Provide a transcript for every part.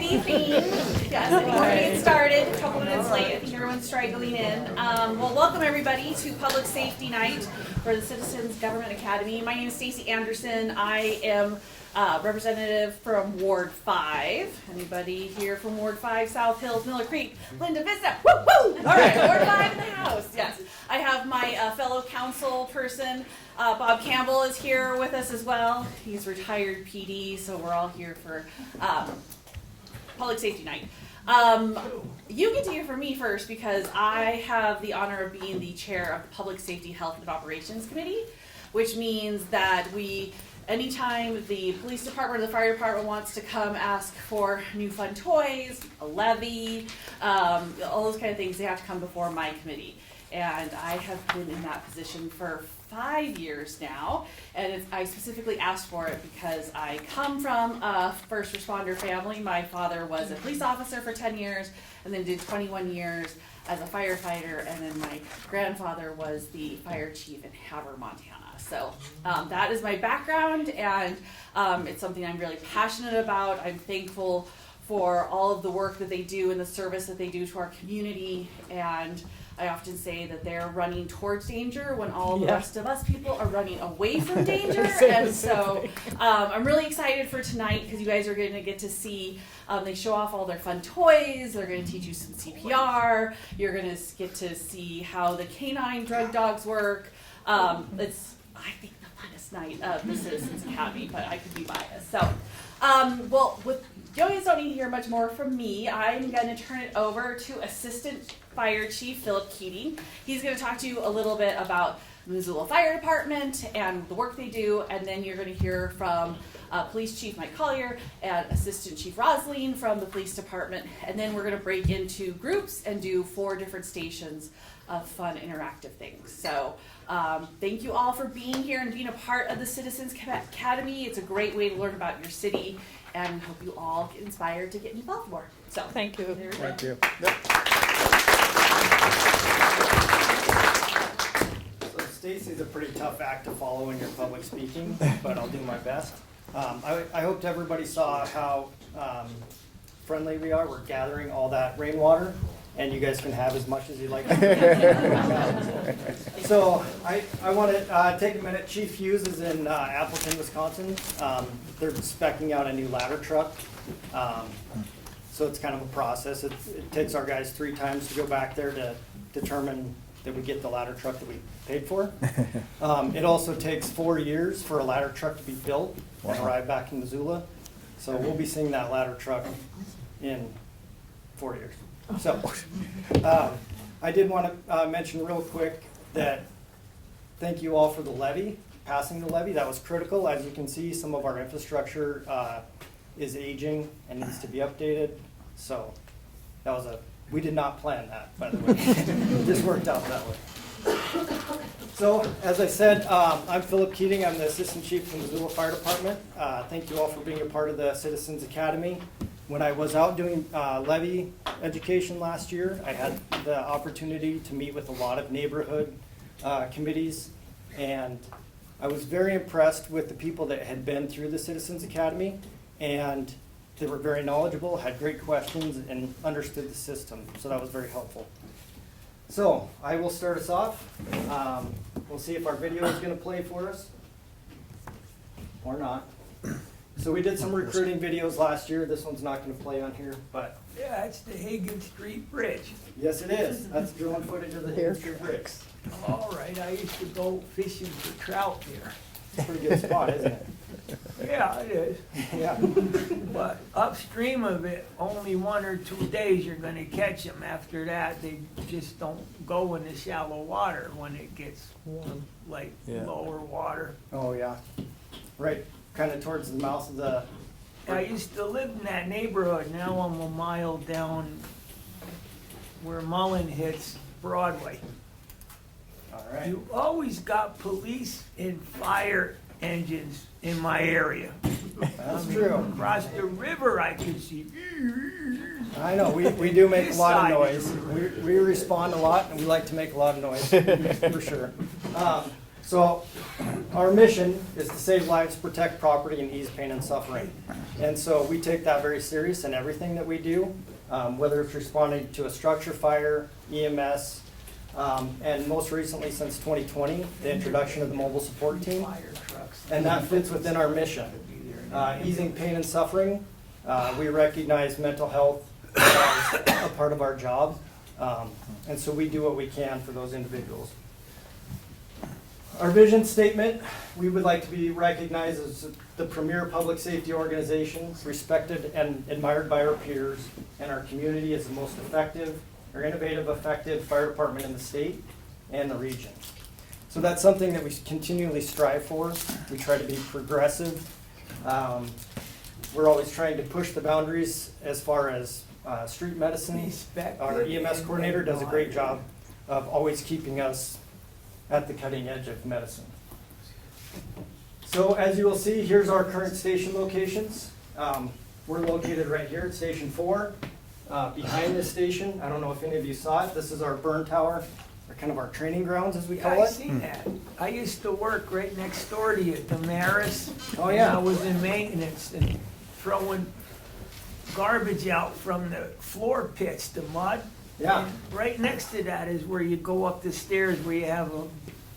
evening. Yes, I think we're getting started. A couple minutes late. I think everyone's straggling in. Well, welcome everybody to Public Safety Night for the Citizens Government Academy. My name is Stacy Anderson. I am representative from Ward 5. Anybody here from Ward 5, South Hills, Miller Creek, Linda Vista? Woo woo! All right, Ward 5 in the house. Yes, I have my fellow council person. Bob Campbell is here with us as well. He's retired PD, so we're all here for Public Safety Night. You get to hear from me first because I have the honor of being the chair of the Public Safety, Health, and Operations Committee, which means that anytime the police department or the fire department wants to come ask for new fun toys, a levy, all those kind of things, they have to come before my committee. And I have been in that position for 5 years now, and I specifically asked for it because I come from a first responder family. My father was a police officer for 10 years and then did 21 years as a firefighter, and then my grandfather was the fire chief in Havre, Montana. So that is my background, and it's something I'm really passionate about. I'm thankful for all of the work that they do and the service that they do to our community, and I often say that they're running towards danger when all the rest of us people are running away from danger. And so I'm really excited for tonight because you guys are going to get to see, they show off all their fun toys. They're going to teach you some CPR. You're going to get to see how the canine drug dogs work. It's, I think, the funnest night of the Citizens Academy, but I could be biased. So, well, you guys don't need to hear much more from me. I'm going to turn it over to Assistant Fire Chief Philip Keating. He's going to talk to you a little bit about the Missoula Fire Department and the work they do, and then you're going to hear from Police Chief Mike Collier and Assistant Chief Rosling from the Police Department, and then we're going to break into groups and do 4 different stations of fun interactive things. So thank you all for being here and being a part of the Citizens Academy. It's a great way to learn about your city, and hope you all get inspired to get involved more. So thank you. Thank you. So Stacy's a pretty tough act to follow in your public speaking, but I'll do my best. I hope everybody saw how friendly we are. We're gathering all that rainwater, and you guys can have as much as you like. So I want to take a minute. Chief Hughes is in Appleton, Wisconsin. They're speccing out a new ladder truck. So it's kind of a process. It takes our guys 3 times to go back there to determine that we get the ladder truck that we paid for. It also takes 4 years for a ladder truck to be built and arrive back in Missoula. So we'll be seeing that ladder truck in 4 years. So I did want to mention real quick that thank you all for the levy, passing the levy. That was critical. As you can see, some of our infrastructure is aging and needs to be updated. So that was we did not plan that, by the way. It just worked out that way. So, as I said, I'm Philip Keating. I'm the Assistant Chief from the Missoula Fire Department. Thank you all for being a part of the Citizens Academy. When I was out doing levy education last year, I had the opportunity to meet with a lot of neighborhood committees, and I was very impressed with the people that had been through the Citizens Academy, and they were very knowledgeable, had great questions, and understood the system, so that was very helpful. So, I will start us off. We'll see if our video is going to play for us, or not. So we did some recruiting videos last year. This one's not going to play on here, but... Yeah, it's the Hagen Street Bridge. Yes, it is. That's drone footage of the Hagen Street Bridge. All right, I used to go fishing for trout there. It's a pretty good spot, isn't it? Yeah, it is. Yeah. But upstream of it, only 1 or 2 days you're gonna catch them. After that, they just don't go in the shallow water when it gets warm, like lower water. Oh, yeah. Right, kind of towards the mouth of the... I used to live in that neighborhood. Now I'm a mile down where Mullen hits Broadway. All right. You always got police and fire engines in my area. That's true. Across the river I could see. I know, we do make a lot of noise. We respond a lot, and we like to make a lot of noise, for sure. So our mission is to save lives, protect property, and ease pain and suffering. And so we take that very serious in everything that we do, whether it's responding to a structure fire, EMS, and most recently since 2020, the introduction of the mobile support team. And that fits within our mission. Easing pain and suffering. We recognize mental health as a part of our job. And so we do what we can for those individuals. Our vision statement, we would like to be recognized as the premier public safety organization, respected and admired by our peers, and our community as the most effective or innovative, effective fire department in the state and the region. So that's something that we continually strive for. We try to be progressive. We're always trying to push the boundaries as far as street medicine. Our EMS coordinator does a great job of always keeping us at the cutting edge of medicine. So as you will see, here's our current station locations. We're located right here at Station 4. Behind this station, I don't know if any of you saw it, this is our burn tower, or kind of our training grounds as we Yeah, call I it. seen that. I used to work right next door to you at Damaris. Oh, yeah. And I was in maintenance and throwing garbage out from the floor pits, the mud. Yeah. And right next to that is where you go up the stairs where you have a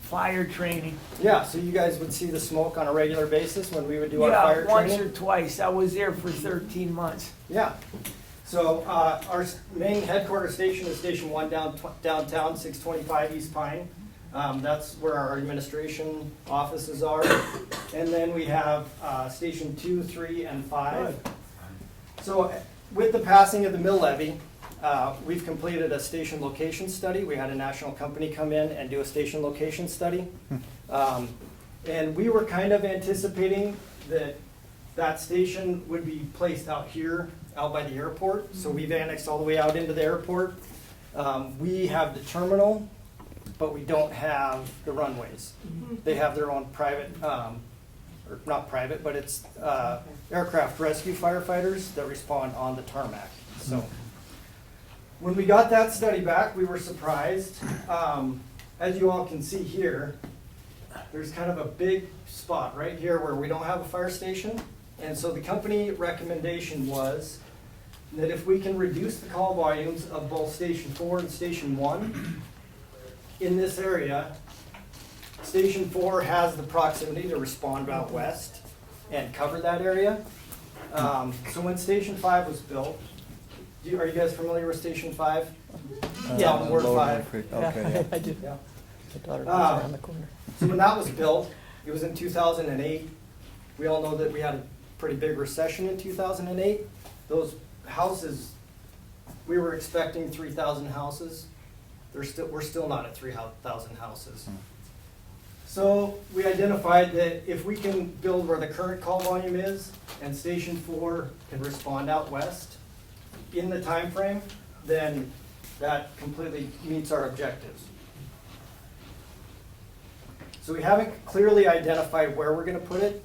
fire training. Yeah, so you guys would see the smoke on a regular basis when we would do our fire Yeah, once training? or twice. I was there for 13 months. Yeah. So our main headquarters station is Station 1 downtown, 625 East Pine. That's where our administration offices are. And then we have Station 2, 3, and 5. So with the passing of the mill levy, we've completed a station location study. We had a national company come in and do a station location study. And we were kind of anticipating that that station would be placed out here, out by the airport. So we've annexed all the way out into the airport. We have the terminal, but we don't have the runways. They have their own private, or not private, but it's aircraft rescue firefighters that respond on the tarmac. So when we got that study back, we were surprised. As you all can see here, there's kind of a big spot right here where we don't have a fire station. And so the company recommendation was that if we can reduce the call volumes of both Station 4 and Station 1 in this area, Station 4 has the proximity to respond out west and cover that area. So when Station 5 was built, are you guys familiar with Station 5? Yeah, on Ward 5. Okay, yeah. I do. Yeah. My daughter lives around the corner. So when that was built, it was in 2008. We all know that we had a pretty big recession in 2008. Those houses, we were expecting 3,000 houses. We're still not at 3,000 houses. So we identified that if we can build where the current call volume is and Station 4 can respond out west in the time frame, then that completely meets our objectives. So we haven't clearly identified where we're gonna put it.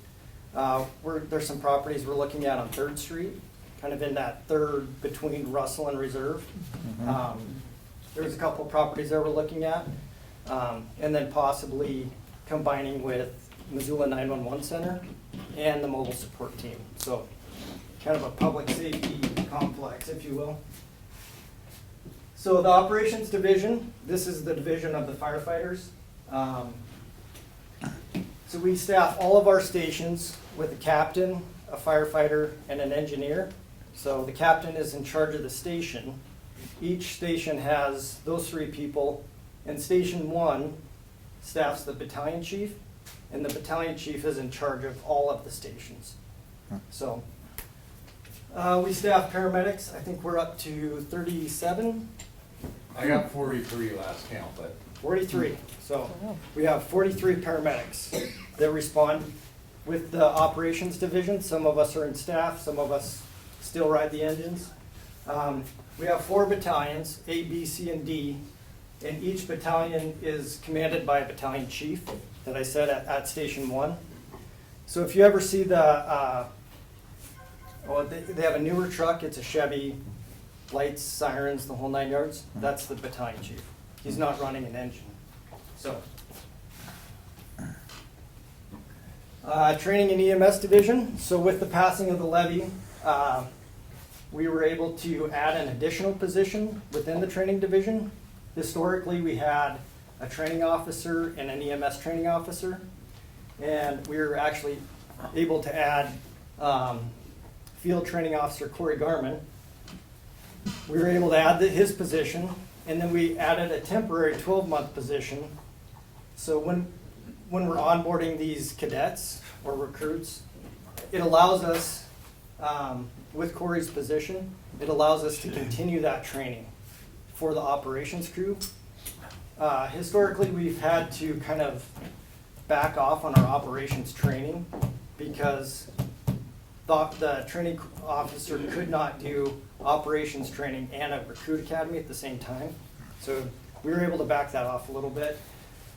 There's some properties we're looking at on 3rd Street, kind of in that third between Russell and Reserve. There's a couple properties that we're looking at. And then possibly combining with Missoula 911 Center and the mobile support team. So kind of a public safety complex, if you will. So the operations division, this is the division of the firefighters. So we staff all of our stations with a captain, a firefighter, and an engineer. So the captain is in charge of the station. Each station has those 3 people, and Station 1 staffs the battalion chief, and the battalion chief is in charge of all of the stations. So we staff paramedics. I think we're up to 37. I got 43 last count, but 43. So we have 43 paramedics that respond with the operations division. Some of us are in staff, some of us still ride the engines. We have 4 battalions, A, B, C, and D, and each battalion is commanded by a battalion chief that I said at Station 1. So if you ever see they have a newer truck, it's a Chevy, lights, sirens, the whole 9 yards, that's the battalion chief. He's not running an engine. So Training and EMS division. So with the passing of the levy, we were able to add an additional position within the training division. Historically, we had a training officer and an EMS training officer. And we were actually able to add field training officer Corey Garman. We were able to add his position, and then we added a temporary 12-month position. So when we're onboarding these cadets or recruits, it allows us, with Corey's position, it allows us to continue that training for the operations crew. Historically, we've had to kind of back off on our operations training because the training officer could not do operations training and a recruit academy at the same time. So we were able to back that off a little bit.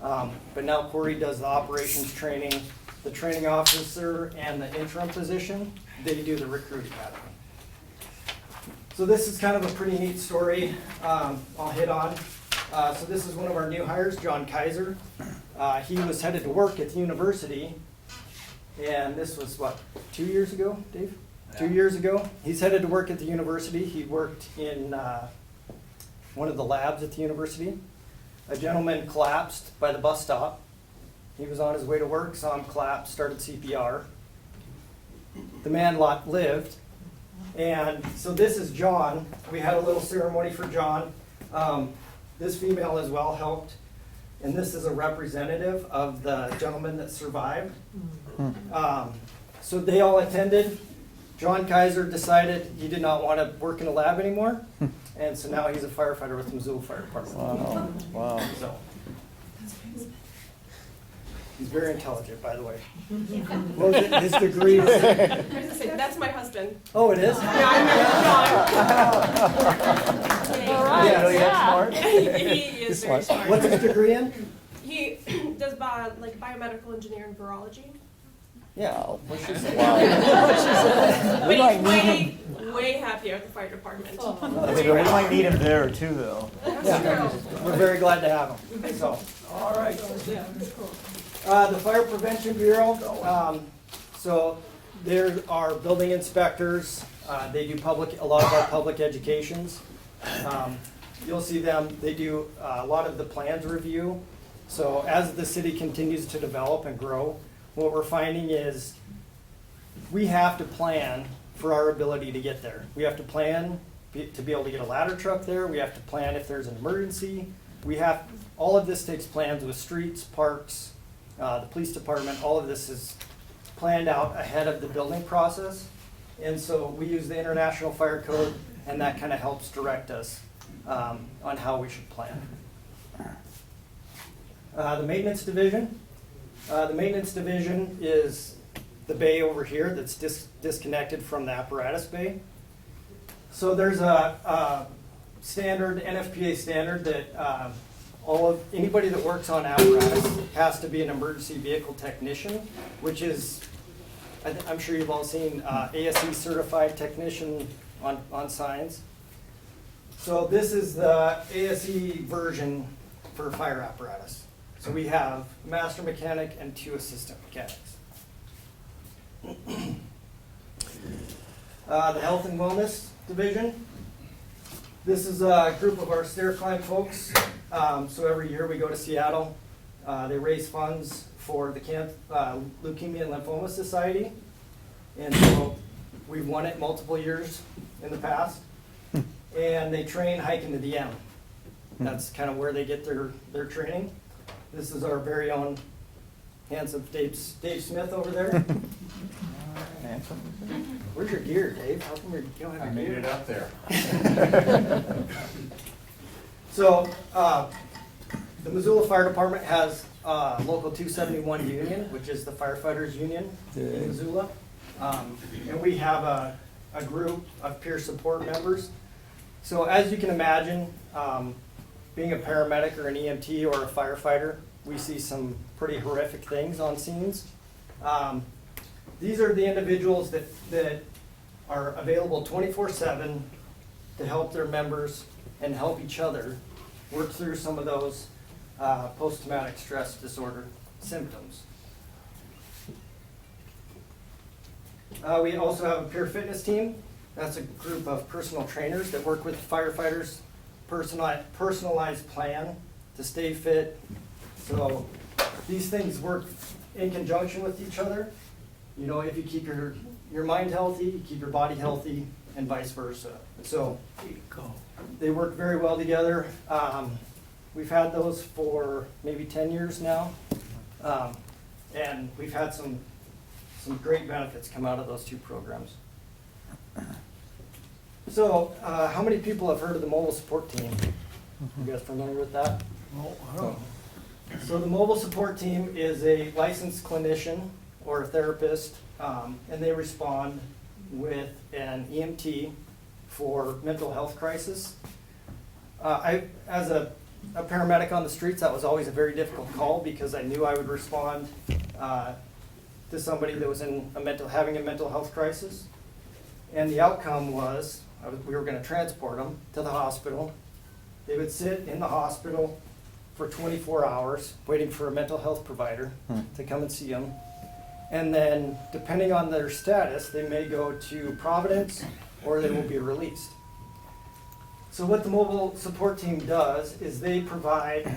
But now Corey does the operations training, the training officer and the interim position, they do the recruit academy. So this is kind of a pretty neat story I'll hit on. So this is one of our new hires, John Kaiser. He was headed to work at the university, and this was what, 2 years ago, Dave? Yeah. 2 years ago. He's headed to work at the university. He worked in one of the labs at the university. A gentleman collapsed by the bus stop. He was on his way to work, saw him collapse, started CPR. The man lived. And so this is John. We had a little ceremony for John. This female as well helped. And this is a representative of the gentleman that survived. So they all attended. John Kaiser decided he did not want to work in a lab anymore. And so now he's a firefighter with the Missoula Fire Department. Wow, wow. So, he's very intelligent, by the way. What was it? His degree was... That's my husband. Oh, it is? Yeah, I met All right, Yeah. so you're smart. John. He is very smart. What's his degree in? He does biomedical engineering and virology. Yeah. What's his Wow. But might he's need way happier at the fire department. I mean, we might need him there too, though. Yeah. We're very glad to have him. So, All right. the Fire Prevention Bureau, so there are building inspectors. They do a lot of our public educations. You'll see them, they do a lot of the plans review. So as the city continues to develop and grow, what we're finding is we have to plan for our ability to get there. We have to plan to be able to get a ladder truck there. We have to plan if there's an emergency. All of this takes plans with streets, parks, the police department. All of this is planned out ahead of the building process. And so we use the International Fire Code, and that kind of helps direct us on how we should plan. The maintenance division. The maintenance division is the bay over here that's disconnected from the apparatus bay. So there's a standard, NFPA standard that anybody that works on apparatus has to be an emergency vehicle technician, which is, I'm sure you've all seen ASE certified technician on signs. So this is the ASE version for fire apparatus. So we have a master mechanic and 2 assistant mechanics. The health and wellness division. This is a group of our stair climb folks. So every year we go to Seattle. They raise funds for the Leukemia and Lymphoma Society. And so we've won it multiple years in the past. And they train hiking to the M. That's kind of where they get their training. This is our very own handsome Dave Smith over there. Where's your gear, Dave? How come you don't have I your made gear? it up there. So, the Missoula Fire Department has Local 271 union, which is the firefighters union in Missoula. And we have a group of peer support members. So as you can imagine, being a paramedic or an EMT or a firefighter, we see some pretty horrific things on scenes. These are the individuals that are available 24/7 to help their members and help each other work through some of those post-traumatic stress disorder symptoms. We also have a peer fitness team. That's a group of personal trainers that work with firefighters, personalized plan to stay fit. So these things work in conjunction with each other. You know, if you keep your mind healthy, you keep your body healthy, and vice versa. So they work very well together. We've had those for maybe 10 years now. And we've had some great benefits come out of those two programs. So, how many people have heard of the mobile support team? You guys familiar with that? So the mobile support team is a licensed clinician or a therapist, and they respond with an EMT for mental health crisis. As a paramedic on the streets, that was always a very difficult call because I knew I would respond to somebody that was having a mental health crisis. And the outcome was, we were gonna transport them to the hospital. They would sit in the hospital for 24 hours, waiting for a mental health provider to come and see them. And then, depending on their status, they may go to Providence or they will be released. So what the mobile support team does is they provide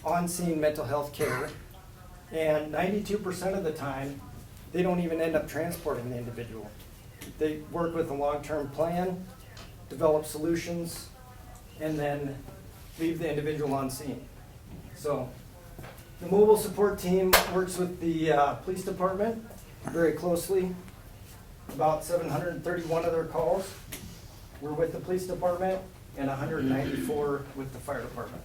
on-scene mental health care, and 92% of the time, they don't even end up transporting the individual. They work with a long-term plan, develop solutions, and then leave the individual on scene. So the mobile support team works with the police department very closely. About 731 of their calls were with the police department and 194 with the fire department.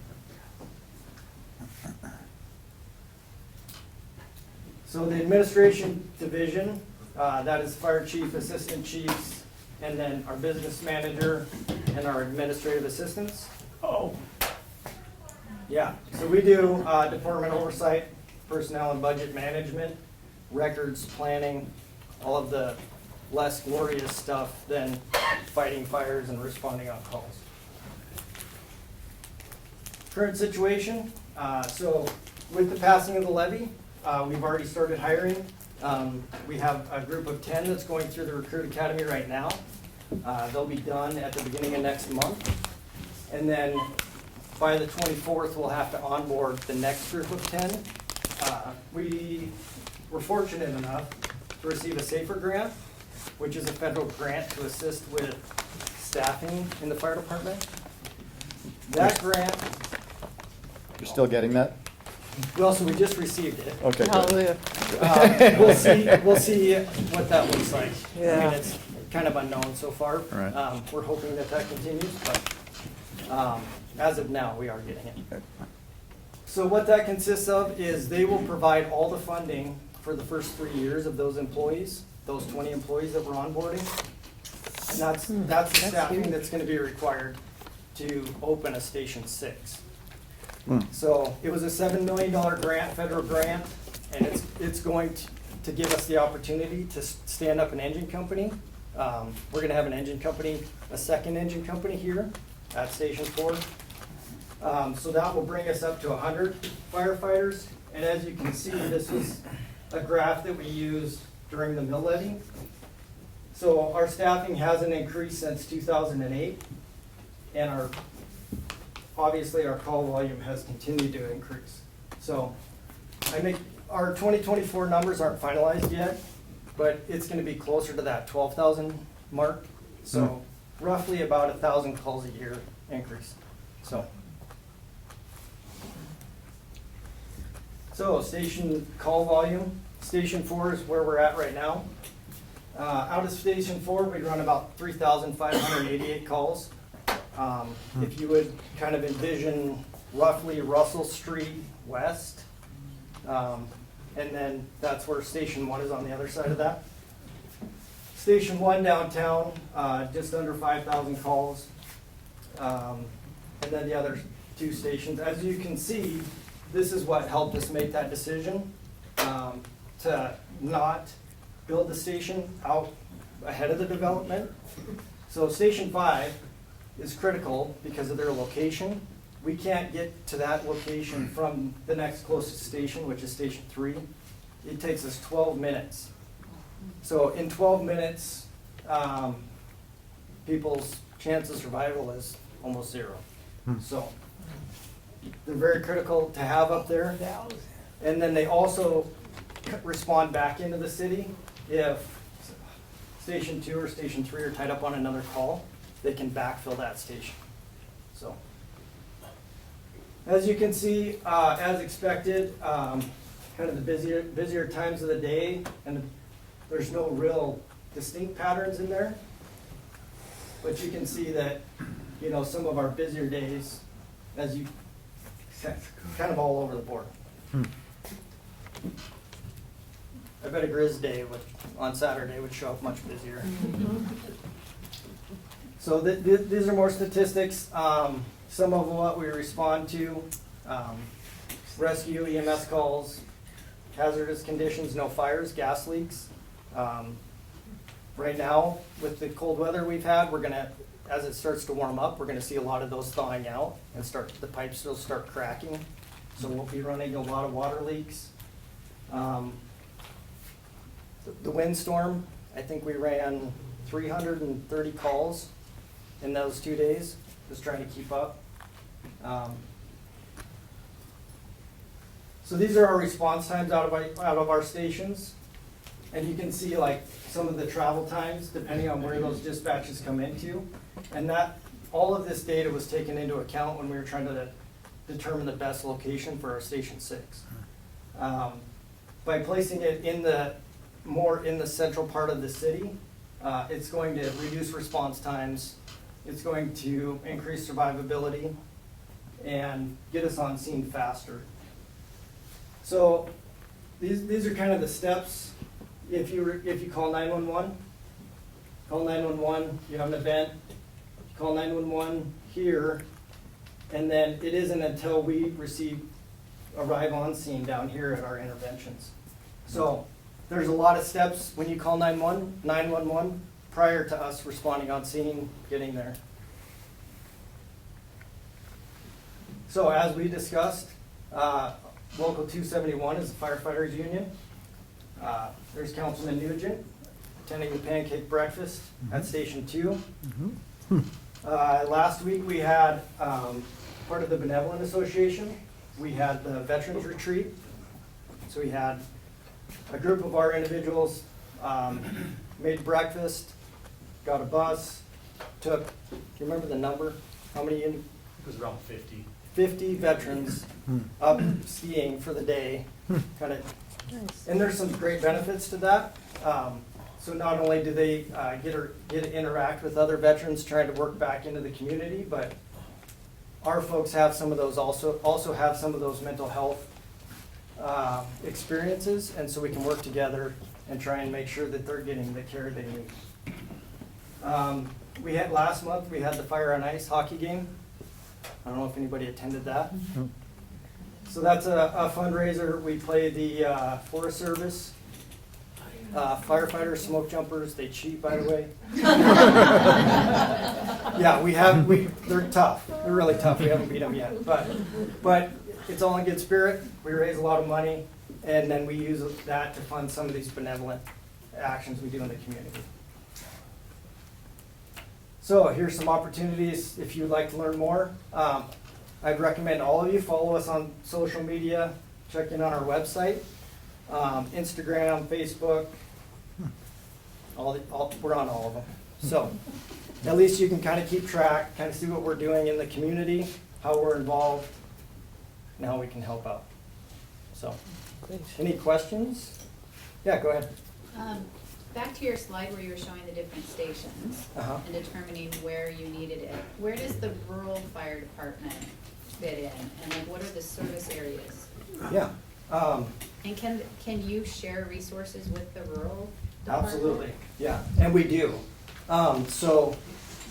So the administration division, that is fire chief, assistant chiefs, and then our business manager and our administrative assistants. Oh, Yeah, so we do department oversight, personnel and budget management, records, planning, all of the less glorious stuff than fighting fires and responding on calls. Current situation, so with the passing of the levy, we've already started hiring. We have a group of 10 that's going through the recruit academy right now. They'll be done at the beginning of next month. And then by the 24th, we'll have to onboard the next group of 10. We were fortunate enough to receive a SAFER grant, which is a federal grant to assist with staffing in the fire department. That grant, You're still getting that? well, so we just received it. Okay, good. Hallelujah. We'll see what that looks like. I Yeah. mean, it's kind of unknown so far. Right. We're hoping that continues, but as of now, we are getting it. Okay. So what that consists of is they will provide all the funding for the first 3 years of those employees, those 20 employees that we're onboarding. And that's the staffing that's gonna be required to open a Station 6. So it was a $7 million grant, federal grant, and it's going to give us the opportunity to stand up an engine company. We're gonna have an engine company, a second engine company here at Station 4. So that will bring us up to 100 firefighters. And as you can see, this is a graph that we used during the mill levy. So our staffing hasn't increased since 2008, and obviously our call volume has continued to increase. So our 2024 numbers aren't finalized yet, but it's gonna be closer to that 12,000 mark. So roughly about 1,000 calls a year increase, So station call volume, Station 4 is where we're at right now. Out of Station 4, we run about 3,588 calls. If you would kind of envision roughly Russell Street West, and then that's where Station 1 is on the other side of that. Station 1 downtown, just under 5,000 calls. And then the other two stations, as you can see, this is what helped us make that decision to not build the station out ahead of the development. So Station 5 is critical because of their location. We can't get to that location from the next closest station, which is Station 3. It takes us 12 minutes So in 12 minutes, people's chance of survival is almost zero. So they're very critical to have up there. And then they also respond back into the city. If Station 2 or Station 3 are tied up on another call, they can backfill that station. So, as you can see, as expected, kind of the busier times of the day, and there's no real distinct patterns in there. But you can see that, you know, some of our busier days, as you, kind of all over the board. I bet a Grizz day on Saturday would show up much busier. So these are more statistics. Some of what we respond to, rescue, EMS calls, hazardous conditions, no fires, gas leaks. Right now, with the cold weather we've had, as it starts to warm up, we're gonna see a lot of those thawing out and the pipes will start cracking. So we'll be running a lot of water leaks. The windstorm, I think we ran 330 calls in those 2 days, just trying to keep up. So these are our response times out of our stations. And you can see like some of the travel times depending on where those dispatches come into. And all of this data was taken into account when we were trying to determine the best location for our Station 6. By placing it more in the central part of the city, it's going to reduce response times, it's going to increase survivability, and get us on scene faster. So these are kind of the steps. If you call 911, you have an event, you call 911 here, and then it isn't until we arrive on scene down here at our interventions. So there's a lot of steps when you call 911 prior to us responding on scene, getting there. So as we discussed, Local 271 is the firefighters union. There's Councilman Nugent attending the pancake breakfast at Station 2. Last week we had part of the Benevolent Association. We had the Veterans Retreat. So we had a group of our individuals made breakfast, got a bus, do you remember the number? How many? It was around 50. 50 veterans up skiing for the day. Kind of, and there's some great benefits to that. So not only do they get to interact with other veterans trying to work back into the community, but our folks have some of those also have some of those mental health experiences, and so we can work together and try and make sure that they're getting the care they need. Last month we had the Fire on Ice hockey game. I don't know if anybody attended that. So that's a fundraiser. We play the Forest Service, firefighters, smoke jumpers. They cheat, by the way. Yeah, they're tough. They're really tough. We haven't beat them yet, but it's all in good spirit. We raise a lot of money, and then we use that to fund some of these benevolent actions we do in the community. So here's some opportunities if you'd like to learn more. I'd recommend all of you follow us on social media, check in on our website, Instagram, Facebook, we're on all of them. So at least you can kind of keep track, kind of see what we're doing in the community, how we're involved, and how we can help out. So, any questions? Yeah, go ahead. Back to your slide where you were showing the different stations and determining where you needed it. Where does the rural fire department fit in? And like, what are the service areas? Yeah. And can you share resources with the rural department? Absolutely, yeah, and we do. So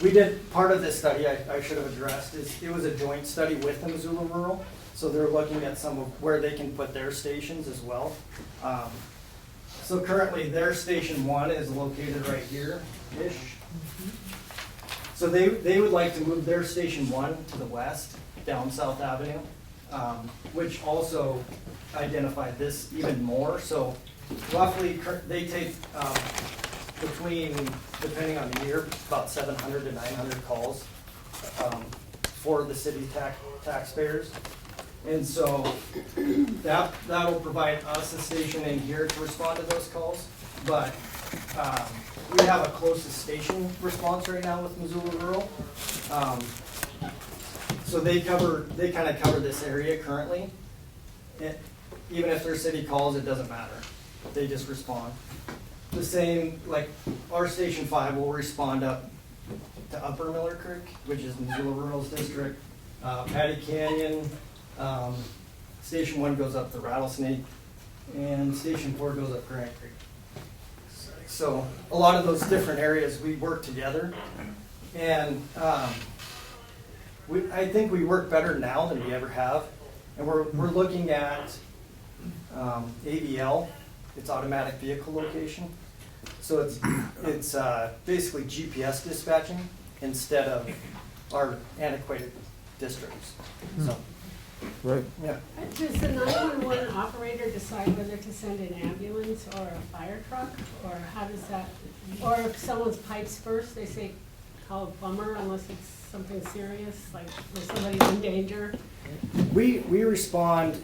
we did part of this study I should have addressed is it was a joint study with the Missoula Rural. So they're looking at some of where they can put their stations as well. So currently their Station 1 is located right here-ish. So they would like to move their Station 1 to the west, down South Avenue, which also identified this even more. So roughly, they take, between, depending on the year, about 700 to 900 calls, for the city taxpayers. And so that'll provide us a station in here to respond to those calls. But we have a closest station response right now with Missoula Rural. So they kind of cover this area currently. Even if their city calls, it doesn't matter. They just respond. The same, like our Station 5 will respond up to Upper Miller Creek, which is Missoula Rural's district. Patty Canyon, Station 1 goes up the Rattlesnake, and Station 4 goes up Grant Creek. So a lot of those different areas, we work together. And I think we work better now than we ever have. And we're looking at AVL, it's automatic vehicle location. So it's basically GPS dispatching instead of our antiquated districts. So, Right. yeah. Does the 911 operator decide whether to send an ambulance or a fire truck, or how does that, or if someone's pipes burst, they say call a plumber unless it's something serious, like if somebody's in danger? We respond,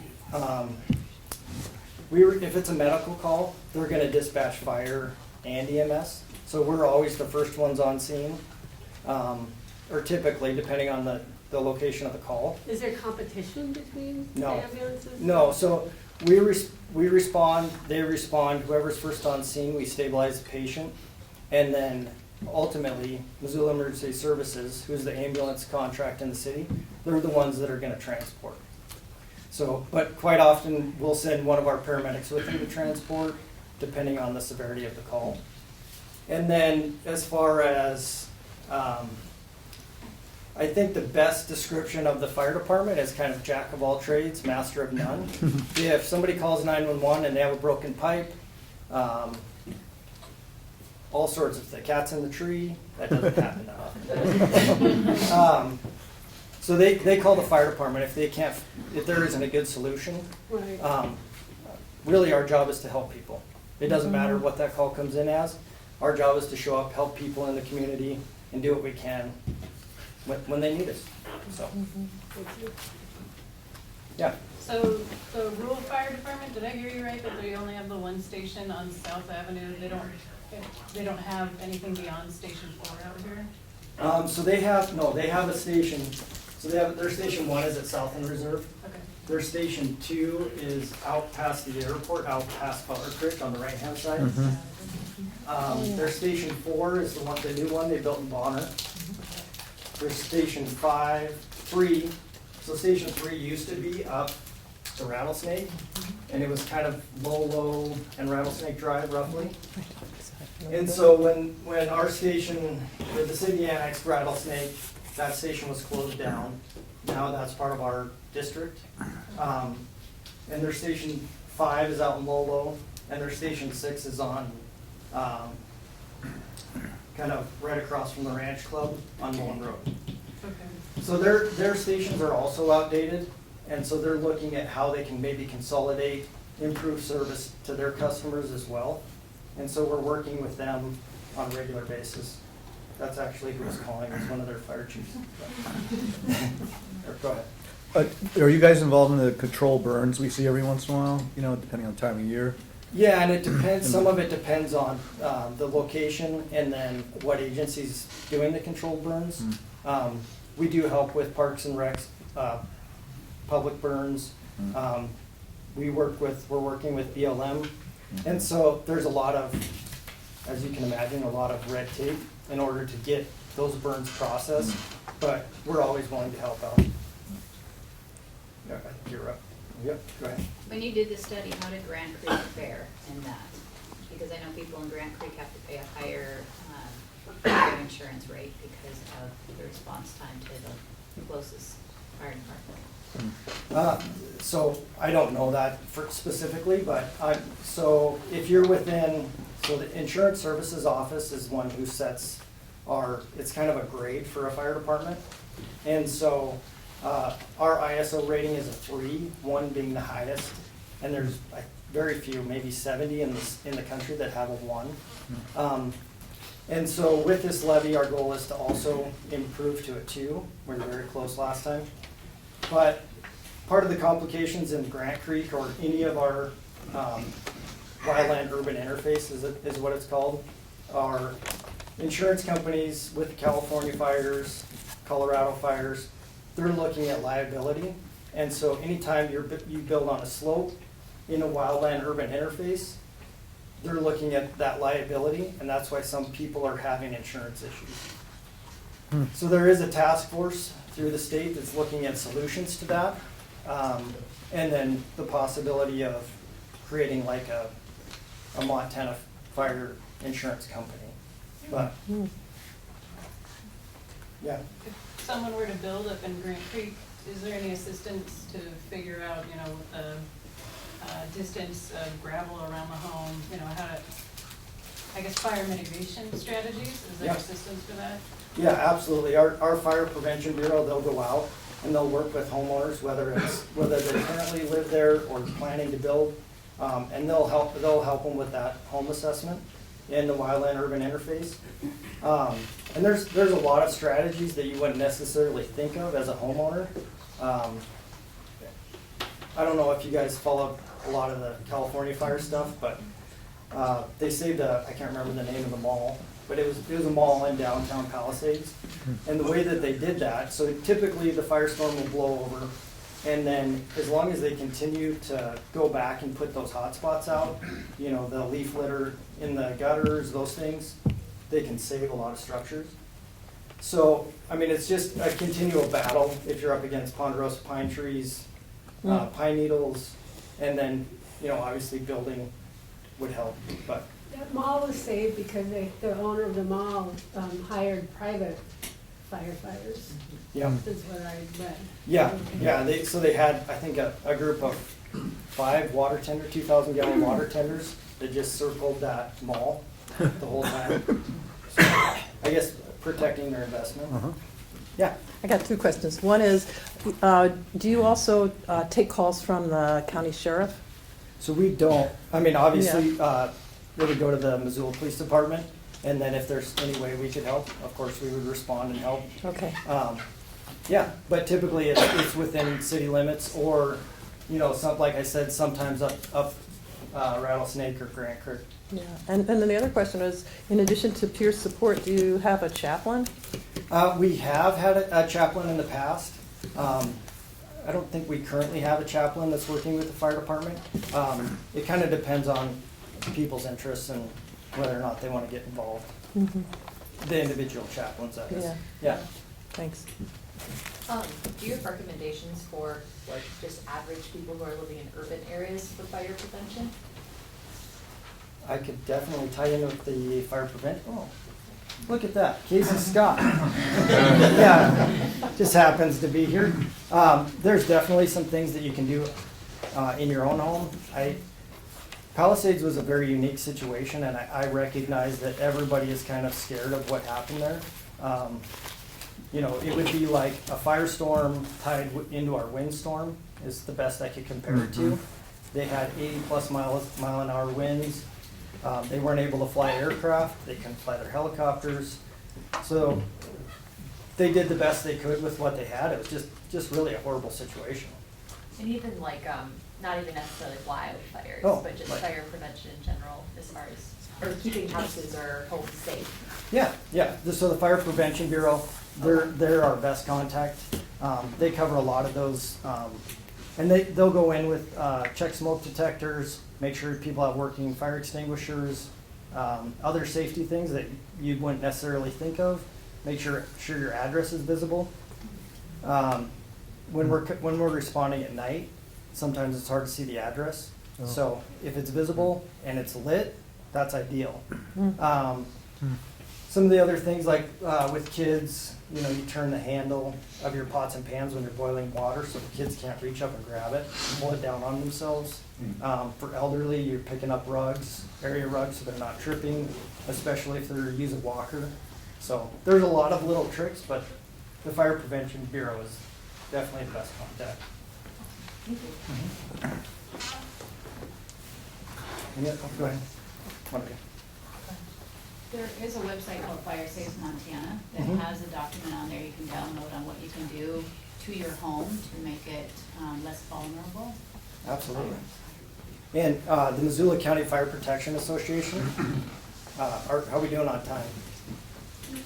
if it's a medical call, they're gonna dispatch fire and EMS. So we're always the first ones on scene, or typically, depending on the location of the call. Is there competition between No. ambulances? No, so we respond, they respond, whoever's first on scene, we stabilize the patient. And then ultimately, Missoula Emergency Services, who's the ambulance contract in the city, they're the ones that are gonna transport. So, but quite often, we'll send one of our paramedics with them to transport, depending on the severity of the call. And then as far as, I think the best description of the fire department is kind of jack of all trades, master of none. If somebody calls 911 and they have a broken pipe, all sorts of things, cats in the tree, that doesn't happen that often. So they call the fire department if there isn't a good solution. Right. Really, our job is to help people. It doesn't matter what that call comes in as. Our job is to show up, help people in the community, and do what we can when they need us. So, yeah. So the rural fire department, did I hear you right, that they only have the one station on South Avenue? They don't have anything beyond Station 4 out here? So they have a station, so their Station 1 is at South End Reserve. Okay. Their Station 2 is out past the airport, out past Butler Creek on the right-hand side. Their Station 4 is the new one they built in Bonner. There's Station 3, so Station 3 used to be up to Rattlesnake, and it was kind of low, and Rattlesnake Drive roughly. And so when our station, or the city annexed Rattlesnake, that station was closed down. Now that's part of our district. And their Station 5 is out in Lolo, and their Station 6 is on, kind of right across from the Ranch Club on Mullen Road. Okay. So their stations are also outdated, and so they're looking at how they can maybe consolidate, improve service to their customers as well. And so we're working with them on a regular basis. That's actually who was calling, it's one of their fire chiefs. Go ahead. Are you guys involved in the control burns we see every once in a while, depending on time of year? Yeah, and it depends, some of it depends on the location and then what agency's doing the controlled burns. We do help with Parks and Recs, public burns. We're working with BLM. And so there's a lot of, as you can imagine, a lot of red tape in order to get those burns processed, but we're always willing to help out. Yeah, I think you're up. Yep, go ahead. When you did the study, how did Grant Creek fare in that? Because I know people in Grant Creek have to pay a higher fire insurance rate because of the response time to the closest fire department. So I don't know that specifically, but so if you're within, so the insurance services office is one who sets it's kind of a grade for a fire department. And so our ISO rating is a 3, 1 being the highest, and there's very few, maybe 70 in the country that have a 1. And so with this levy, our goal is to also improve to a 2. We were very close last time. But part of the complications in Grant Creek or any of our wildland urban interface is what it's called, are insurance companies with California fires, Colorado fires, they're looking at liability. And so anytime you build on a slope in a wildland urban interface, they're looking at that liability, and that's why some people are having insurance issues. So there is a task force through the state that's looking at solutions to that. And then the possibility of creating like a Montana fire insurance company. But, yeah. If someone were to build up in Grant Creek, is there any assistance to figure out, you know, the distance of gravel around the home, you know, how to, I guess, fire mitigation strategies? Is there Yeah. assistance for that? Yeah, absolutely. Our fire prevention bureau, they'll go out and they'll work with homeowners, whether they currently live there or planning to build, and they'll help them with that home assessment in the wildland urban interface. And there's a lot of strategies that you wouldn't necessarily think of as a homeowner. I don't know if you guys follow a lot of the California fire stuff, but they saved I can't remember the name of the mall, but it was a mall in downtown Palisades. And the way that they did that, so typically the firestorm will blow over, and then as long as they continue to go back and put those hot spots out, you know, the leaf litter in the gutters, those things, they can save a lot of structures. So, I mean, it's just a continual battle if you're up against ponderosa pine trees, pine needles, and then, you know, obviously building would help, but. That mall was saved because the owner of the mall hired private firefighters, Yeah, is what I read. yeah, they had, I think, a group of 5 water tender, 2,000 gallon water tenders that just circled that mall the whole time. So, I guess protecting their investment. Yeah. I got 2 questions. One is, do you also take calls from the county sheriff? So we don't, I mean, obviously, we would go to the Missoula Police Department, and then if there's any way we could help, of course, we would respond and help. Okay. Yeah, but typically it's within city limits, or, you know, like I said, sometimes up Rattlesnake or Grant Creek. Yeah, and then the other question is, in addition to peer support, do you have a chaplain? We have had a chaplain in the past. I don't think we currently have a chaplain that's working with the fire department. It kind of depends on people's interests and whether or not they want to get involved. The individual chaplains, that is. Yeah. Thanks. Do you have recommendations for like just average people who are living in urban areas for fire prevention? I could definitely tie in with the fire prevention. Oh, look at that, Casey Scott. Yeah, just happens to be here. There's definitely some things that you can do in your own home. Palisades was a very unique situation, and I recognize that everybody is kind of scared of what happened there. You know, it would be like a firestorm tied into our windstorm is the best I could compare it to. They had 80+ mile an hour winds. They weren't able to fly aircraft. They couldn't fly their helicopters. So they did the best they could with what they had. It was just really a horrible situation. And even like, not even necessarily wildfires, but just right. fire prevention in general, as far as, or keeping houses or homes safe. Yeah. So the Fire Prevention Bureau, they're our best contact. They cover a lot of those, and they'll go in with check smoke detectors, make sure people have working fire extinguishers, other safety things that you wouldn't necessarily think of. Make sure your address is visible. When we're responding at night, sometimes it's hard to see the address. So if it's visible and it's lit, that's ideal. Some of the other things, like with kids, you know, you turn the handle of your pots and pans when you're boiling water so the kids can't reach up and grab it, pull it down on themselves. For elderly, you're picking up rugs, area rugs, so they're not tripping, especially if they're using a walker. So there's a lot of little tricks, but the Fire Prevention Bureau is definitely the best contact. Yeah, go ahead. Okay. There is a website called Fire Safe Montana that Mhm. has a document on there you can download on what you can do to your home to make it less vulnerable. Absolutely. And the Missoula County Fire Protection Association, how are we doing on time?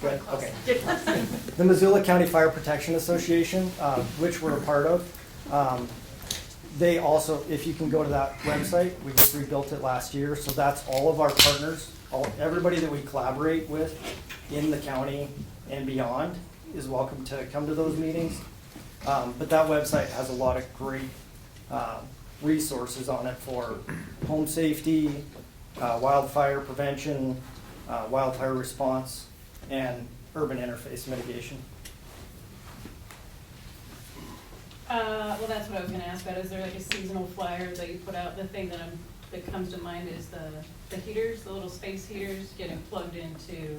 Good, okay. The Missoula County Fire Protection Association, which we're a part of, they also, if you can go to that website, we just rebuilt it last year, so that's all of our partners, everybody that we collaborate with in the county and beyond is welcome to come to those meetings. But that website has a lot of great resources on it for home safety, wildfire prevention, wildfire response, and urban interface mitigation. Well, that's what I was gonna ask about. Is there like a seasonal flyer that you put out? The thing that comes to mind is the heaters, the little space heaters getting plugged into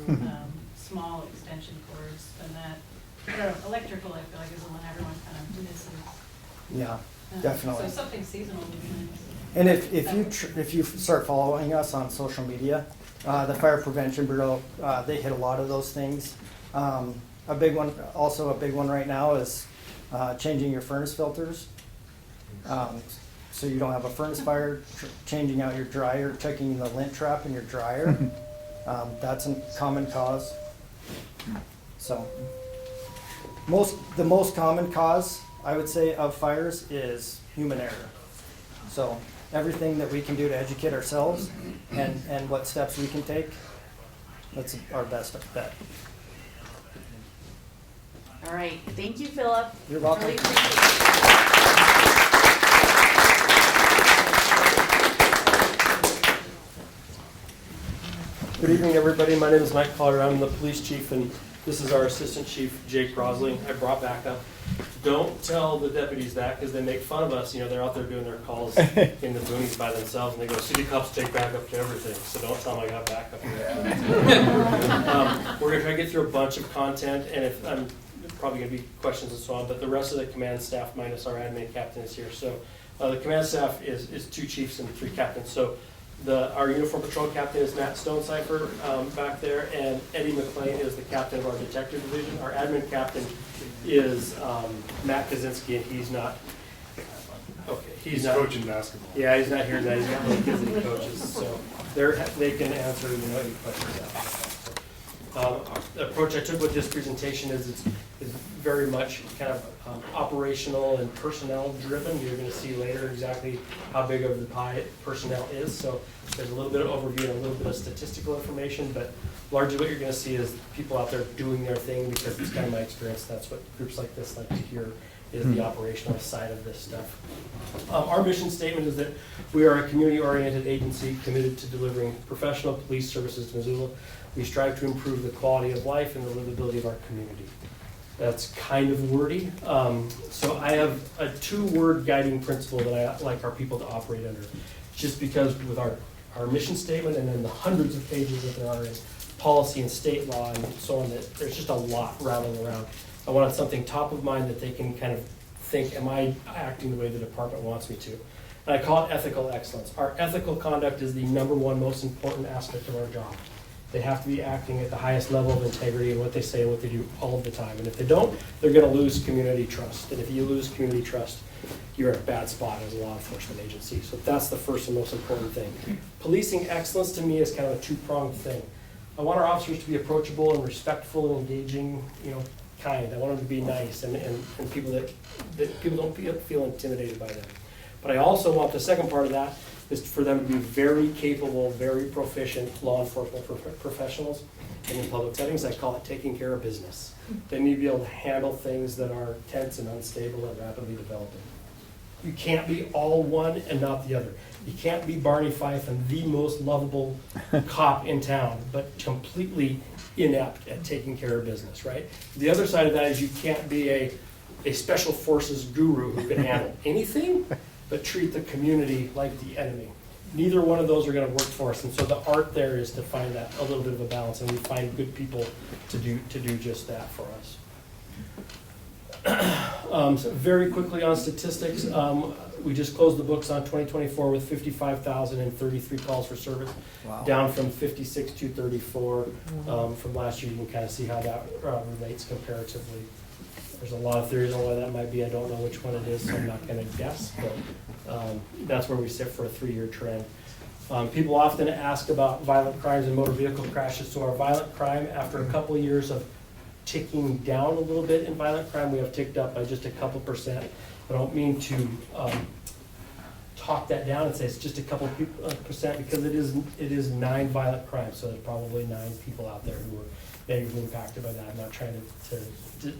small extension cords, and that, I don't know, electrical, I feel like, is the one everyone kind of misses. Yeah, definitely. So something seasonal would be nice. And if you start following us on social media, the Fire Prevention Bureau, they hit a lot of those things. A big one right now is changing your furnace filters. So you don't have a furnace fire, changing out your dryer, checking the lint trap in your dryer. That's a common cause. So the most common cause, I would say, of fires is human error. So everything that we can do to educate ourselves and what steps we can take, that's our best bet. All right, thank you, Philip. You're welcome. Really appreciate it. Good evening, everybody. My name is Mike Collier. I'm the police chief, and this is our assistant chief, Jake Rosling. I brought back up. Don't tell the deputies that, because they make fun of us. You know, they're out there doing their calls in the boonies by themselves, and they go, city cops take backup to everything. So don't tell them I got backup here. We're going to try to get through a bunch of content, and if I'm probably going to be questions and so on, but the rest of the command staff minus our admin captain is here. So the command staff is 2 chiefs and 3 captains. So our uniform patrol captain is Matt Stonecipher back there, and Eddie McLean is the captain of our detective division. Our admin captain is Matt Kaczynski, and he's not. Okay, he's not coaching basketball. Yeah, he's not here tonight. He's got little kids that he coaches, so they can answer any questions after. The approach I took with this presentation is very much kind of operational and personnel driven. You're going to see later exactly how big of the pie personnel is. So there's a little bit of overview and a little bit of statistical information, but largely what you're going to see is people out there doing their thing, because it's kind of my experience. That's what groups like this like to hear, is the operational side of this stuff. Our mission statement is that we are a community-oriented agency committed to delivering professional police services to Missoula. We strive to improve the quality of life and the livability of our community. That's kind of wordy. So I have a 2-word guiding principle that I like our people to operate under. Just because with our mission statement and then the hundreds of pages that there are in policy and state law and so on, that there's just a lot rattling around. I wanted something top of mind that they can kind of think, am I acting the way the department wants me to? And I call it ethical excellence. Our ethical conduct is the #1 most important aspect of our job. They have to be acting at the highest level of integrity in what they say and what they do all of the time. And if they don't, they're going to lose community trust. And if you lose community trust, you're in a bad spot as a law enforcement agency. So that's the first and most important thing. Policing excellence to me is kind of a 2-pronged thing. I want our officers to be approachable and respectful and engaging, kind. I want them to be nice and people that people don't feel intimidated by them. But I also want the second part of that is for them to be very capable, very proficient law enforcement professionals. And in public settings, I call it taking care of business. They need to be able to handle things that are tense and unstable and rapidly developing. You can't be all one and not the other. You can't be Barney Fife and the most lovable cop in town, but completely inept at taking care of business, right? The other side of that is you can't be a special forces guru who can handle anything but treat the community like the enemy. Neither one of those are going to work for us, and so the art there is to find that a little bit of a balance, and we find good people to do just that for us. So very quickly on statistics, we just closed the books on 2024 with 55,033 calls for service, Wow. down from 56,234 from last year. You can kind of see how that relates comparatively. There's a lot of theories on why that might be. I don't know which one it is, so I'm not going to guess, but that's where we sit for a 3-year trend. People often ask about violent crimes and motor vehicle crashes. So our violent crime, after a couple of years of ticking down a little bit in violent crime, we have ticked up by just a couple %. I don't mean to talk that down and say it's just a couple percent, because it is 9 violent crimes. So there's probably 9 people out there who were negatively impacted by that. I'm not trying to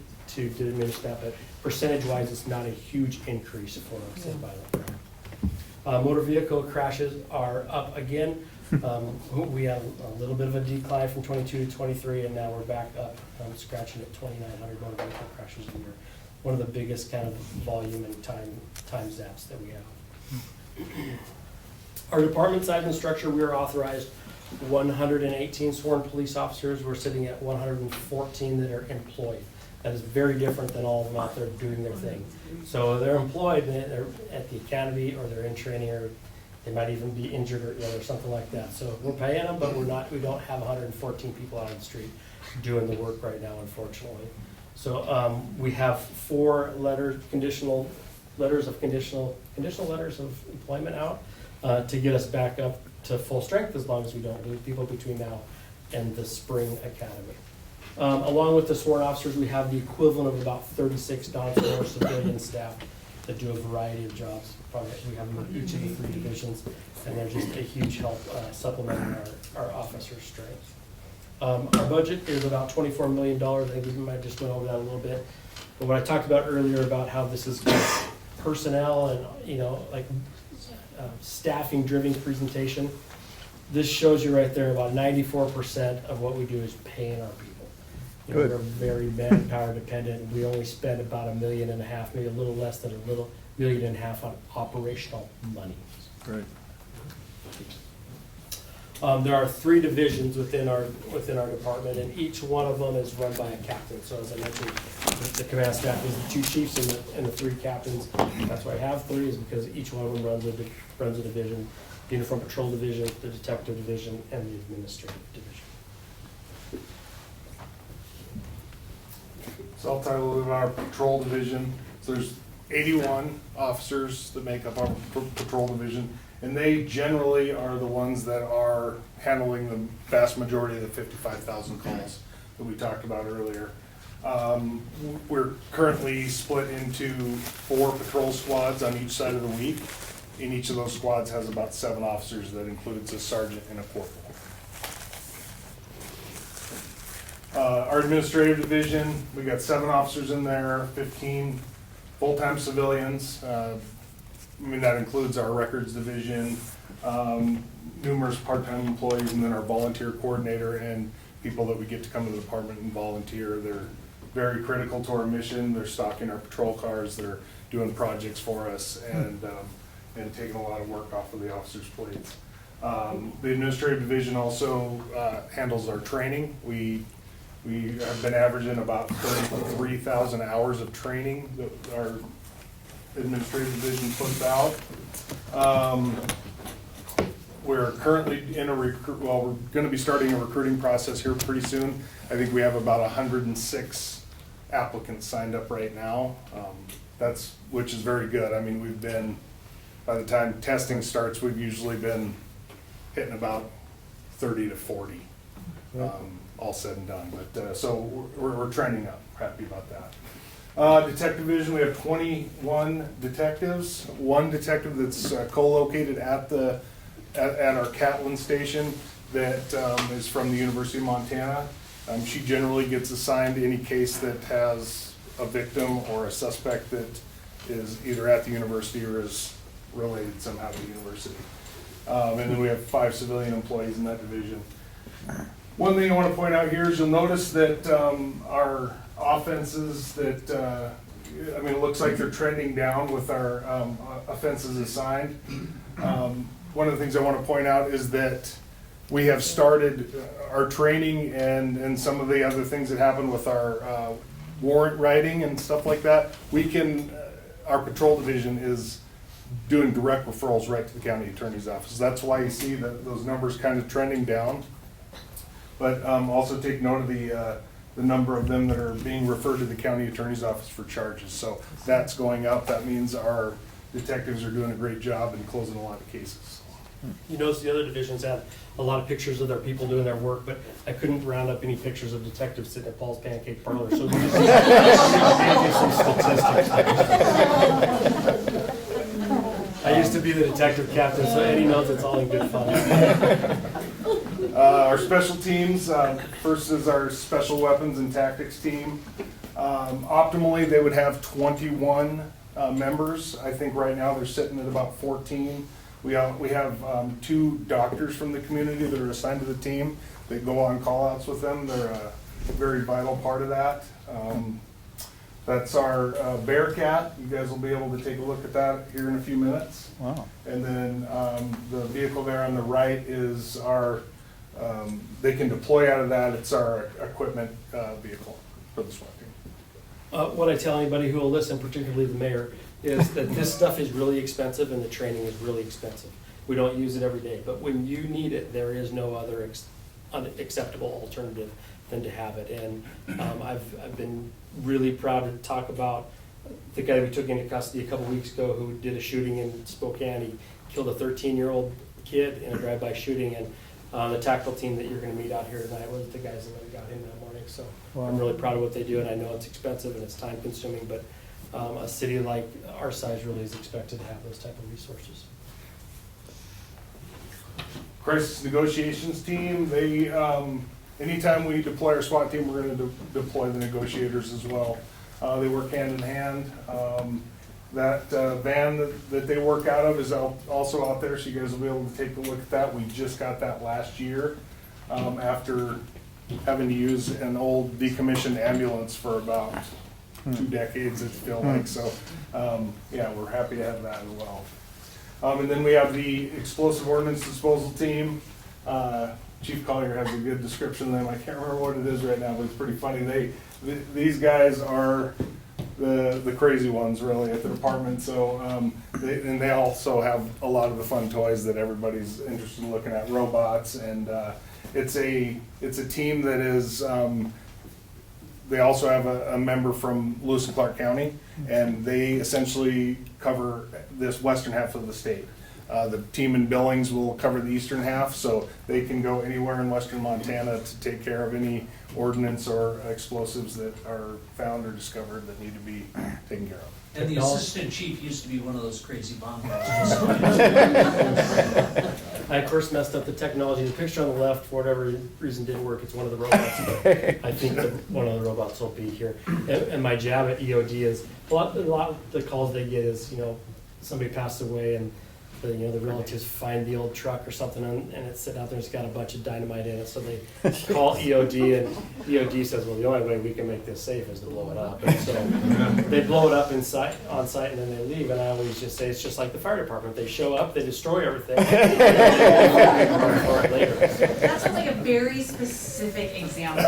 diminish that, but percentage-wise, it's not a huge increase for us in violent crime. Motor vehicle crashes are up again. We had a little bit of a decline from 22 to 23, and now we're back up, scratching at 2,900 motor vehicle crashes a year. One of the biggest kind of volume and time zaps that we have. Our department size and structure, we are authorized 118 sworn police officers. We're sitting at 114 that are employed. That is very different than all of them out there doing their thing. So they're employed, they're at the academy, or they're in training, or they might even be injured or ill or something like that. So we're paying them, but we don't have 114 people out on the street doing the work right now, unfortunately. So we have 4 conditional letters of employment out to get us back up to full strength, as long as we don't lose people between now and the spring academy. Along with the sworn officers, we have the equivalent of about 36 non-sworn civilian staff that do a variety of jobs. We have them in each of the 3 divisions, and they're just a huge help supplementing our officer strength. Our budget is about $24 million. I think we might just went over that a little bit. But what I talked about earlier about how this is personnel and staffing driven presentation, this shows you right there about 94% of what we do is paying our people. Good. We're very manpower dependent. We only spend about $1.5 million, maybe a little less than $1.5 million on operational money. Great. There are 3 divisions within our department, and each one of them is run by a captain. So as I mentioned, the command staff is the 2 chiefs and the 3 captains. That's why I have 3, is because each one of them runs a division: the Uniform Patrol Division, the Detective Division, and the Administrative Division. So I'll tell you a little bit about our patrol division. So there's 81 officers that make up our patrol division, and they generally are the ones that are handling the vast majority of the 55,000 calls that we talked about earlier. We're currently split into 4 patrol squads on each side of the week, and each of those squads has about 7 officers. That includes a sergeant and a corporal. Our administrative division, we got 7 officers in there, 15 full-time civilians. That includes our records division, numerous part-time employees, and then our volunteer coordinator and people that we get to come to the department and volunteer. They're very critical to our mission. They're stocking our patrol cars, they're doing projects for us, and taking a lot of work off of the officers' plates. The administrative division also handles our training. We have been averaging about 33,000 hours of training that our administrative division puts out. We're currently in we're going to be starting a recruiting process here pretty soon. I think we have about 106 applicants signed up right now. Which is very good. I mean, we've been, by the time testing starts, we've usually been hitting about 30 to 40. All said and done, but so we're trending up. Happy about that. Detective division, we have 21 detectives. 1 detective that's co-located at our Catlin station that is from the University of Montana. She generally gets assigned any case that has a victim or a suspect that is either at the university or is related somehow to the university. And then we have 5 civilian employees in that division. One thing I want to point out here is you'll notice that our offenses it looks like they're trending down with our offenses assigned. One of the things I want to point out is that we have started our training and some of the other things that happen with our warrant writing and stuff like that, we can, our patrol division is doing direct referrals right to the county attorney's office. That's why you see those numbers kind of trending down. But also take note of the number of them that are being referred to the county attorney's office for charges. So that's going up. That means our detectives are doing a great job and closing a lot of cases. You notice the other divisions have a lot of pictures of their people doing their work, but I couldn't round up any pictures of detectives sitting at Paul's Pancake Parlor, so we just gave you some statistics. I used to be the detective captain, so Eddie knows it's all in good fun. Our special teams, first is our special weapons and tactics team. Optimally, they would have 21 members. I think right now they're sitting at about 14. We have 2 doctors from the community that are assigned to the team. They go on call-outs with them. They're a very vital part of that. That's our Bearcat. You guys will be able to take a look at that here in a few minutes. Wow. And then the vehicle there on the right is our, they can deploy out of that. It's our equipment vehicle for the SWAT team. What I tell anybody who will listen, particularly the mayor, is that this stuff is really expensive and the training is really expensive. We don't use it every day, but when you need it, there is no other acceptable alternative than to have it. And I've been really proud to talk about the guy we took into custody a couple weeks ago who did a shooting in Spokane. He killed a 13-year-old kid in a drive-by shooting, and the tactical team that you're going to meet out here tonight was the guys that went and got him that morning. So I'm really proud of what they do, and I know it's expensive and it's time-consuming, but a city like our size really is expected to have those type of resources. Crisis negotiations team, they, anytime we deploy our SWAT team, we're going to deploy the negotiators as well. They work hand in hand. That van that they work out of is also out there, so you guys will be able to take a look at that. We just got that last year after having to use an old decommissioned ambulance for about 2 decades, it feels like. So yeah, we're happy to have that as well. And then we have the explosive ordnance disposal team. Chief Collier has a good description of them. I can't remember what it is right now, but it's pretty funny. These guys are the crazy ones really at the department. So they also have a lot of the fun toys that everybody's interested in looking at, robots, and it's a team that is. They also have a member from Lewis and Clark County, and they essentially cover this western half of the state. The team in Billings will cover the eastern half, so they can go anywhere in western Montana to take care of any ordnance or explosives that are found or discovered that need to be taken care of. And the assistant chief used to be one of those crazy bomb guys. I of course messed up the technology. The picture on the left, for whatever reason, didn't work. It's one of the robots. But I think that one of the robots will be here. And my jab at EOD is a lot of the calls they get is, somebody passed away and the relatives find the old truck or something and it's sitting out there and it's got a bunch of dynamite in it. So they call EOD and EOD says, well, the only way we can make this safe is to blow it up. And so they blow it up on site and then they leave. And I always just say it's just like the fire department. They show up, they destroy everything. Later. That sounds like a very specific example.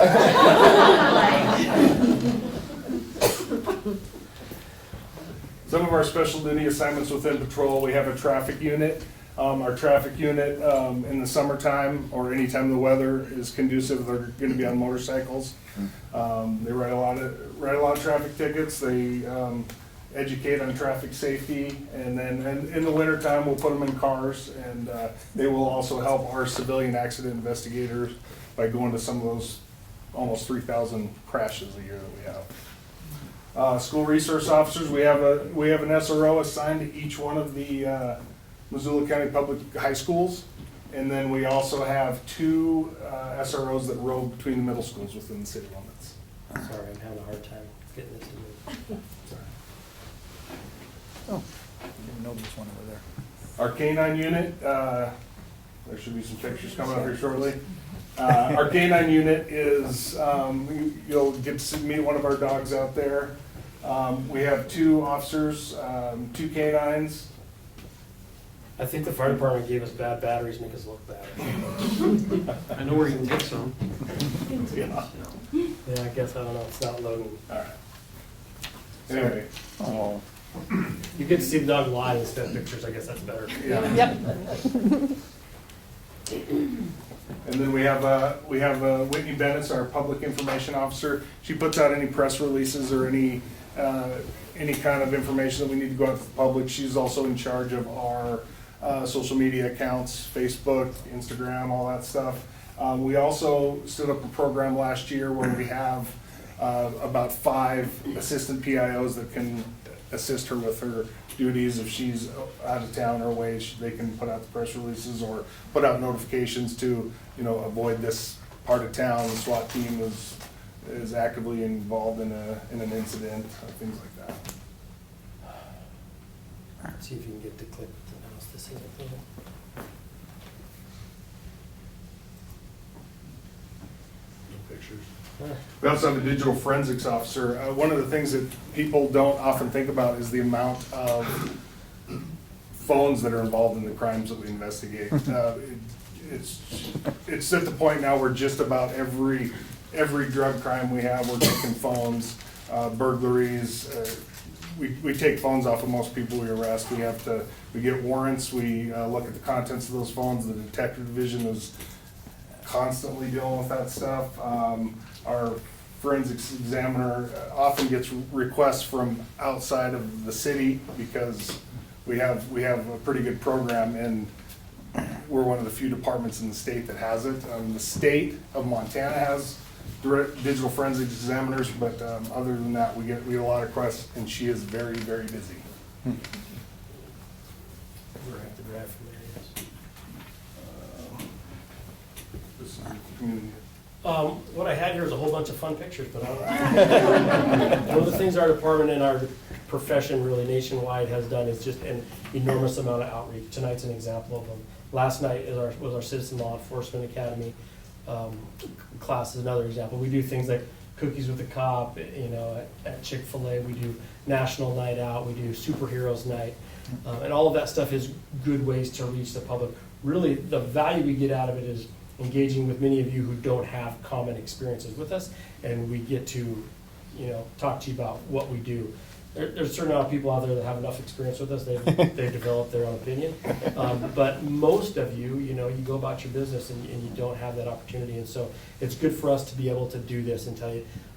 Some of our special duty assignments within patrol, we have a traffic unit. Our traffic unit in the summertime or anytime the weather is conducive, they're going to be on motorcycles. They write a lot of traffic tickets. They educate on traffic safety, and then in the wintertime we'll put them in cars, and they will also help our civilian accident investigators by going to some of those almost 3,000 crashes a year that we have. School resource officers, we have an SRO assigned to each one of the Missoula County Public High Schools, and then we also have 2 SROs that roam between the middle schools within the city limits. Sorry, I'm having a hard time getting this to move. Sorry. Oh, I didn't know there was one over there. Our K-9 unit, there should be some pictures coming up here shortly. Our K-9 unit is, you'll get to meet one of our dogs out there. We have 2 officers, 2 K-9s. I think the fire department gave us bad batteries, make us look bad. I know where you can get some. Yeah. Yeah, I guess, I don't know, it's not loading. All right. Anyway, Oh, You get to see the dog live instead of pictures, I guess that's better. yeah. Yep. And then we have Whitney Bennett, our public information officer. She puts out any press releases or any kind of information that we need to go out to the public. She's also in charge of our social media accounts, Facebook, Instagram, all that stuff. We also stood up a program last year where we have about 5 assistant PIOs that can assist her with her duties. If she's out of town or away, they can put out the press releases or put out notifications to, avoid this part of town. The SWAT team is actively involved in an incident, things like that. See if you can get the clip to mouse this in. We also have a digital forensics officer. One of the things that people don't often think about is the amount of phones that are involved in the crimes that we investigate. It's at the point now where just about every drug crime we have, we're taking phones, burglaries. We take phones off of most people we arrest. We get warrants. We look at the contents of those phones. The detective division is constantly dealing with that stuff. Our forensics examiner often gets requests from outside of the city because we have a pretty good program, and we're one of the few departments in the state that has it. The state of Montana has digital forensics examiners, but other than that, we get a lot of requests, and she is very, very busy. We're gonna have to drive from there, yes. This is community. What I had here is a whole bunch of fun pictures, but one of the things our department and our profession really nationwide has done is just an enormous amount of outreach. Tonight's an example of them. Last night was our Citizen Law Enforcement Academy class is another example. We do things like Cookies with the Cop, at Chick-fil-A. We do National Night Out. We do Superheroes Night. And all of that stuff is good ways to reach the public. Really, the value we get out of it is engaging with many of you who don't have common experiences with us, and we get to, talk to you about what we do. There's a certain amount of people out there that have enough experience with us, they've developed their own opinion. But most of you, you go about your business and you don't have that opportunity, and so it's good for us to be able to do this and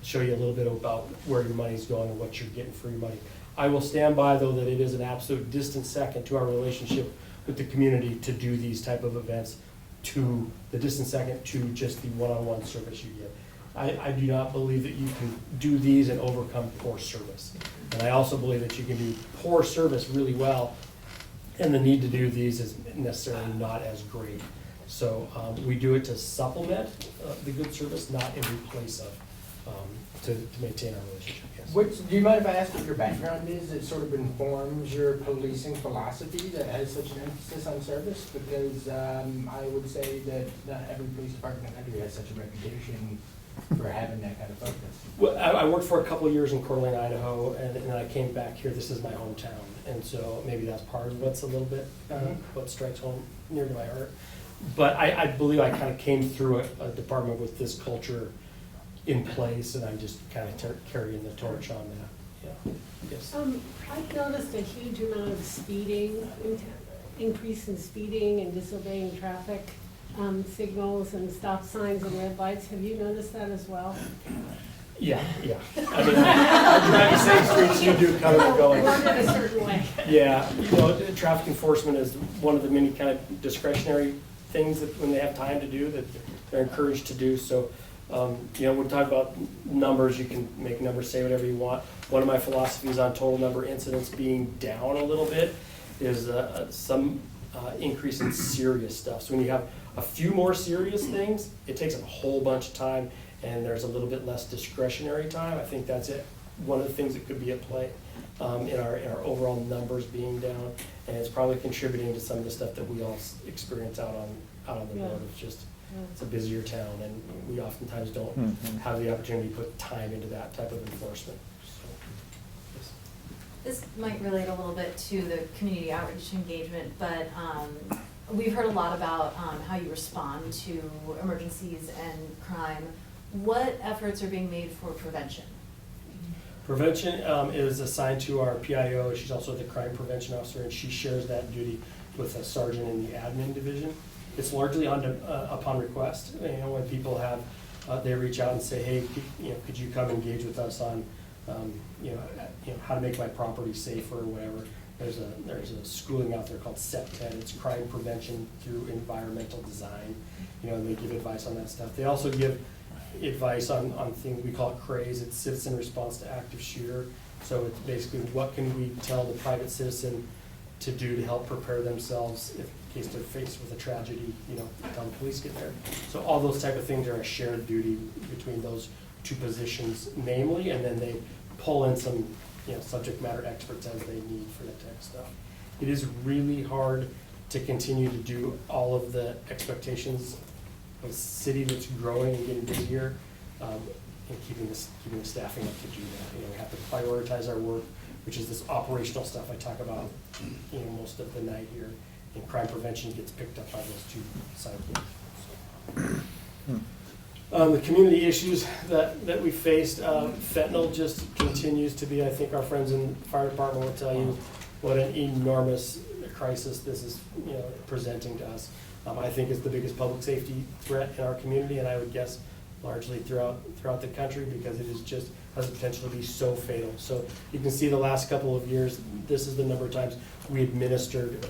show you a little bit about where your money's going and what you're getting for your money. I will stand by, though, that it is an absolute distant second to our relationship with the community to do these type of events, to the distant second to just the one-on-one service you get. I do not believe that you can do these and overcome poor service. And I also believe that you can do poor service really well, and the need to do these is necessarily not as great. So we do it to supplement the good service, not in replace of, to maintain our relationship, yes. Do you mind if I ask what your background is that sort of informs your policing philosophy that has such an emphasis on service? Because I would say that not every police department in the country has such a reputation for having that kind of focus. Well, I worked for a couple of years in Coeur d'Alene, Idaho, and then I came back here. This is my hometown, and so maybe that's part of what's a little bit what strikes home near to my heart. But I believe I kind of came through a department with this culture in place, and I'm just kind of carrying the torch on that. Yeah. Yes. I've noticed a huge amount of speeding, increase in speeding and disobeying traffic signals and stop signs and red lights. Have you noticed that as well? Yeah. I mean, I drive the same streets you do coming and going. Run it a certain way. Yeah, traffic enforcement is one of the many kind of discretionary things that when they have time to do, that they're encouraged to do. So, when we talk about numbers, you can make numbers say whatever you want. One of my philosophies on total number of incidents being down a little bit is some increase in serious stuff. So when you have a few more serious things, it takes up a whole bunch of time, and there's a little bit less discretionary time. I think that's it. One of the things that could be at play in our overall numbers being down, and it's probably contributing to some of the stuff that we all experience out on the road. It's just it's a busier town, and we oftentimes don't have the opportunity to put time into that type of enforcement. So, yes. This might relate a little bit to the community outreach engagement, but we've heard a lot about how you respond to emergencies and crime. What efforts are being made for prevention? Prevention is assigned to our PIO. She's also the crime prevention officer, and she shares that duty with a sergeant in the admin division. It's largely upon request. When people have, they reach out and say, hey, could you come engage with us on, how to make my property safer or whatever. There's a schooling out there called CEPTED. It's crime prevention through environmental design. And they give advice on that stuff. They also give advice on things, we call it CRAZE. It's citizen response to active shooter. So it's basically what can we tell the private citizen to do to help prepare themselves in case they're faced with a tragedy, until the police get there. So all those type of things are a shared duty between those two positions, namely, and then they pull in some subject matter experts as they need for that type of stuff. It is really hard to continue to do all of the expectations of a city that's growing and getting busier, and keeping the staffing up to do that. We have to prioritize our work, which is this operational stuff I talk about most of the night here, and crime prevention gets picked up by those two sides. The community issues that we faced, fentanyl just continues to be, I think our friends in the fire department will tell you what an enormous crisis this is presenting to us. I think it's the biggest public safety threat in our community, and I would guess largely throughout the country, because it is just has the potential to be so fatal. So you can see the last couple of years, this is the number of times we administered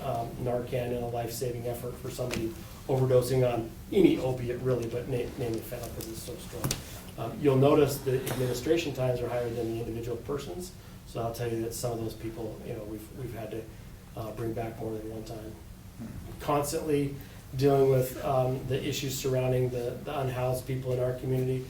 Narcan in a life-saving effort for somebody overdosing on any opiate really, but namely fentanyl because it's so strong. You'll notice the administration times are higher than the individual persons. So I'll tell you that some of those people, we've had to bring back more than one time. Constantly dealing with the issues surrounding the unhoused people in our community.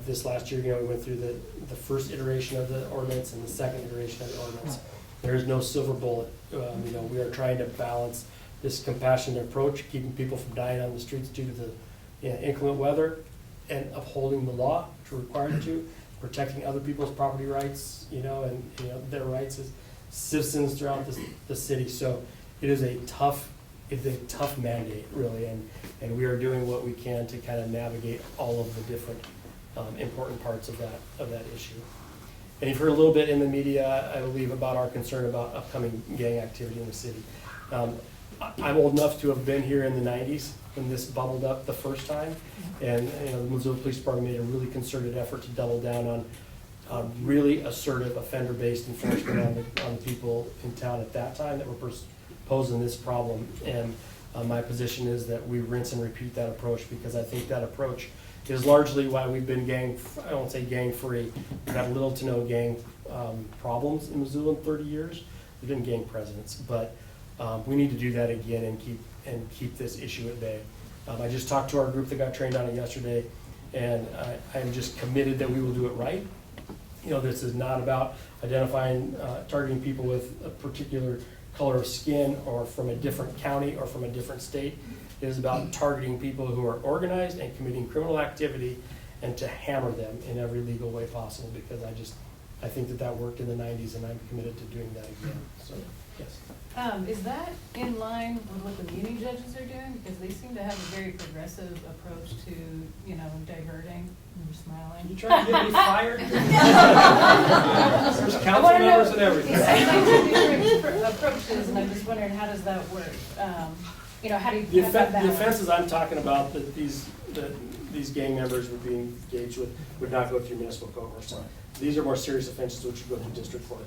This last year, we went through the first iteration of the ordinance and the second iteration of the ordinance. There is no silver bullet. We are trying to balance this compassionate approach, keeping people from dying on the streets due to the inclement weather, and upholding the law, which we're required to, protecting other people's property rights, and their rights as citizens throughout the city. So it is a tough mandate, really, and we are doing what we can to kind of navigate all of the different important parts of that issue. And you've heard a little bit in the media, I believe, about our concern about upcoming gang activity in the city. I'm old enough to have been here in the 90s when this bubbled up the first time, and the Missoula Police Department made a really concerted effort to double down on really assertive offender-based enforcement on the people in town at that time that were posing this problem. And my position is that we rinse and repeat that approach, because I think that approach is largely why we've been I won't say gang-free. We've had little to no gang problems in Missoula in 30 years. We've been gang presidents, but we need to do that again and keep this issue at bay. I just talked to our group that got trained on it yesterday, and I'm just committed that we will do it right. This is not about identifying, targeting people with a particular color of skin or from a different county or from a different state. It is about targeting people who are organized and committing criminal activity, and to hammer them in every legal way possible, because I think that worked in the 90s, and I'm committed to doing that again. So, yes. Is that in line with what the muni judges are doing? Because they seem to have a very progressive approach to, diverting. You're smiling. You trying to get me fired? There's council members and everything. It seems like two different approaches, and I'm just wondering, how does that work? How do you The have that balance? offenses I'm talking about that these gang members would be engaged with would not go through municipal court. These are more serious offenses which would go through district court.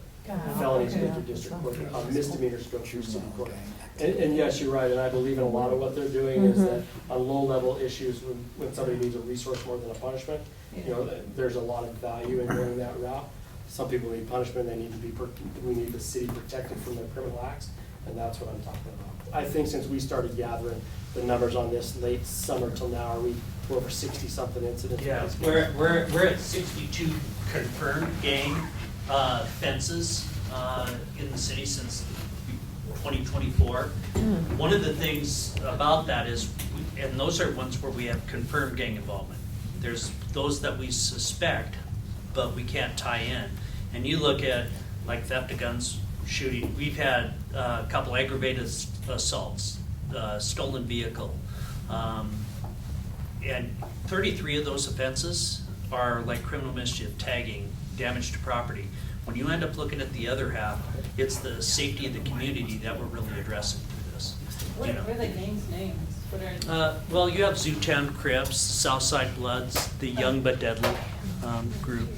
Felonies go through district court. Misdemeanors go through city court. And yes, you're right, and I believe in a lot of what they're doing is that on low-level issues, when somebody needs a resource more than a punishment, there's a lot of value in going that route. Some people need punishment, we need the city protected from their criminal acts, and that's what I'm talking about. I think since we started gathering the numbers on this late summer till now, we're over 60-something incidents. Yeah, we're at 62 confirmed gang offenses in the city since 2024. One of the things about that is, and those are ones where we have confirmed gang involvement. There's those that we suspect, but we can't tie in. And you look at like theft of guns, shooting. We've had a couple aggravated assaults, stolen vehicle, and 33 of those offenses are like criminal mischief, tagging, damage to property. When you end up looking at the other half, it's the safety of the community that we're really addressing through this. What You know. are the gangs' names? What are? Well, you have Zootown Crips, Southside Bloods, the Young But Deadly group,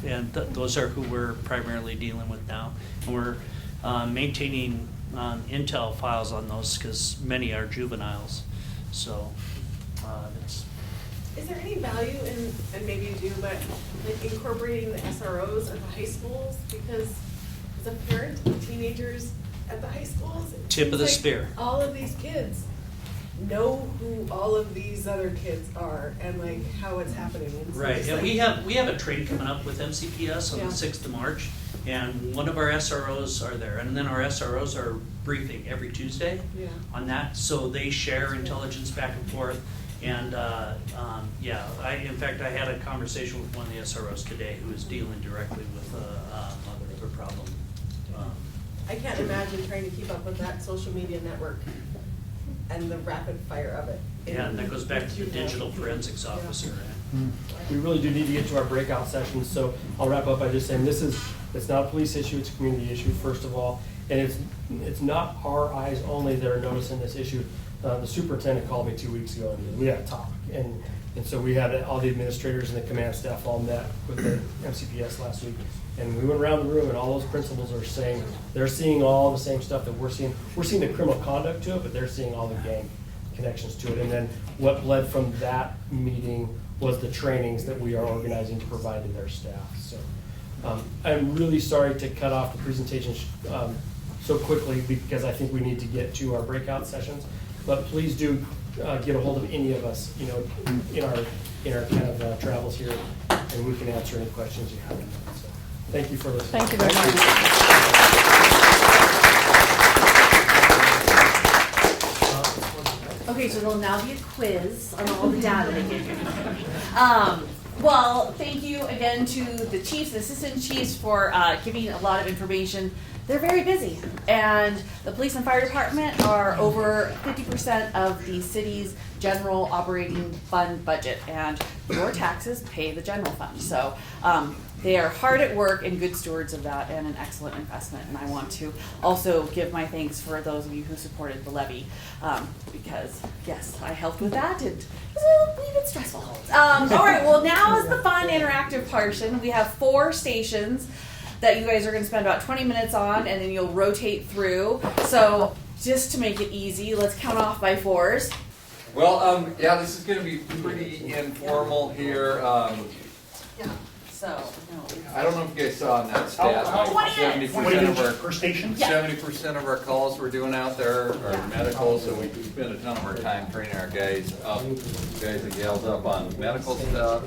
and those are who we're primarily dealing with now. And we're maintaining intel files on those because many are juveniles. So it's. Is there any value in, and maybe you do, but like incorporating the SROs at the high schools? Because as a parent of teenagers at the high schools, it Tip of the seems like spear. all of these kids know who all of these other kids are and like how it's happening. And so Right, it's and like- we have a trade coming up with MCPS on Yeah. the 6th of March, and one of our SROs are there, and then our SROs are briefing every Tuesday Yeah. on that, so they share intelligence back and forth. And, yeah, in fact, I had a conversation with one of the SROs today who is dealing directly with a problem. I can't imagine trying to keep up with that social media network and the rapid fire of it. Yeah, and that goes back to the digital forensics officer. We really do need to get to our breakout sessions, so I'll wrap up by just saying it's not a police issue, it's a community issue, first of all. And it's not our eyes only that are noticing this issue. The superintendent called me 2 weeks ago and we had a talk. And so we had all the administrators and the command staff all met with the MCPS last week. And we went around the room and all those principals are saying, they're seeing all the same stuff that we're seeing. We're seeing the criminal conduct to it, but they're seeing all the gang connections to it. And then what bled from that meeting was the trainings that we are organizing to provide to their staff. So I'm really sorry to cut off the presentation so quickly because I think we need to get to our breakout sessions. But please do get a hold of any of us, you know, in our kind of travels here, and we can answer any questions you have. So, thank you for listening. Thank you very much. Okay, so there'll now be a quiz on all the data that you're giving. Well, thank you again to the chiefs and assistant chiefs for giving a lot of information. They're very busy, and the police and fire department are over 50% of the city's general operating fund budget, and your taxes pay the general fund. So they are hard at work and good stewards of that, and an excellent investment. And I want to also give my thanks for those of you who supported the levy, because yes, I helped with that. It was a wee bit stressful. All right, well now is the fun interactive portion. We have 4 stations that you guys are going to spend about 20 minutes on, and then you'll rotate through. So just to make it easy, let's count off by 4s. Well, yeah, this is going to be pretty informal here. Yeah. So no. I don't know if you guys saw on that stat, like 70% of our per station? 70% of our calls we're doing out there are medical, so we spend a ton of our time training our guys and gals up on medical stuff.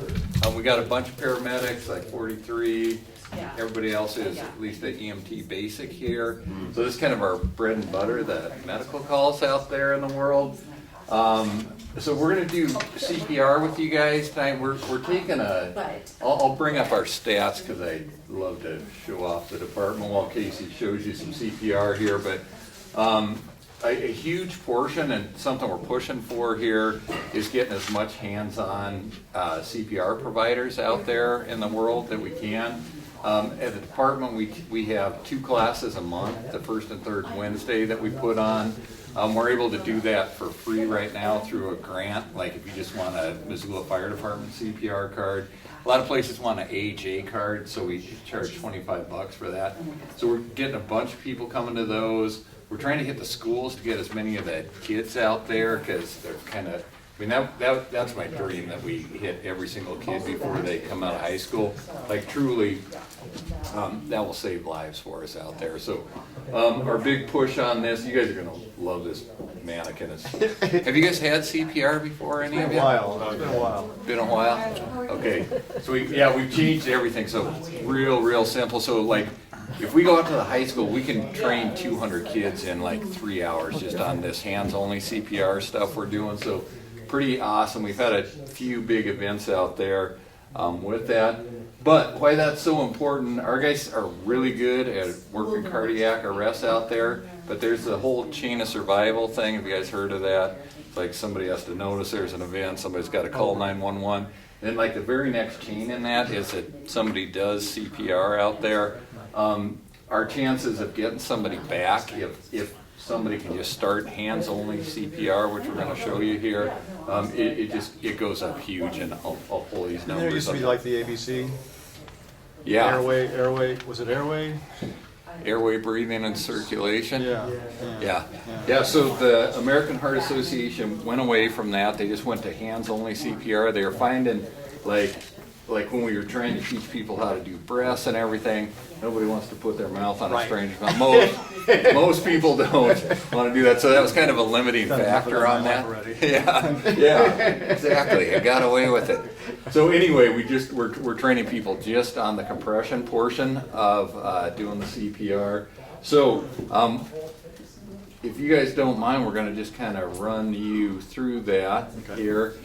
We got a bunch of paramedics, like 43. Yeah. Everybody else is at least an EMT basic here. So this is kind of our bread and butter, the medical calls out there in the world. So we're gonna do CPR with you guys tonight. We're taking I'll bring up our stats because I love to show off the department while Casey shows you some CPR here. But a huge portion and something we're pushing for here is getting as much hands-on CPR providers out there in the world that we can. At the department, we have 2 classes a month, the first and third Wednesday that we put on. We're able to do that for free right now through a grant, like if you just want a Missoula Fire Department CPR card. A lot of places want an AHA card, so we charge $25 for that. So we're getting a bunch of people coming to those. We're trying to hit the schools to get as many of the kids out there because they're kind of, I mean, that's my dream, that we hit every single kid before they come out of high school. Like truly, that will save lives for us out there. So our big push on this, you guys are gonna love this mannequin. Have you guys had CPR before, any of you? It's been a while. Been a while? Okay, so we've changed everything, so real simple. So like, if we go out to the high school, we can train 200 kids in like 3 hours just on this hands-only CPR stuff we're doing. So pretty awesome. We've had a few big events out there with that. But why that's so important, our guys are really good at working cardiac arrests out there, but there's the whole chain of survival thing. Have you guys heard of that? It's like somebody has to notice there's an event, somebody's got to call 911. Then like the very next chain in that is that somebody does CPR out there. Our chances of getting somebody back, if somebody can just start hands-only CPR, which we're gonna show you here, it goes up huge, and I'll pull these numbers up. There used to be like the ABC? Yeah. Airway, was it airway? Airway breathing and circulation. Yeah. Yeah, so the American Heart Association went away from that. They just went to hands-only CPR. They were finding, like when we were trying to teach people how to do breaths and everything, nobody wants to put their mouth on a stranger's mouth. Most people don't want to do that, so that was kind of a limiting factor on that. Yeah, exactly. I got away with it. So anyway, we're training people just on the compression portion of doing the CPR. So if you guys don't mind, we're going to just kind of run you through that here.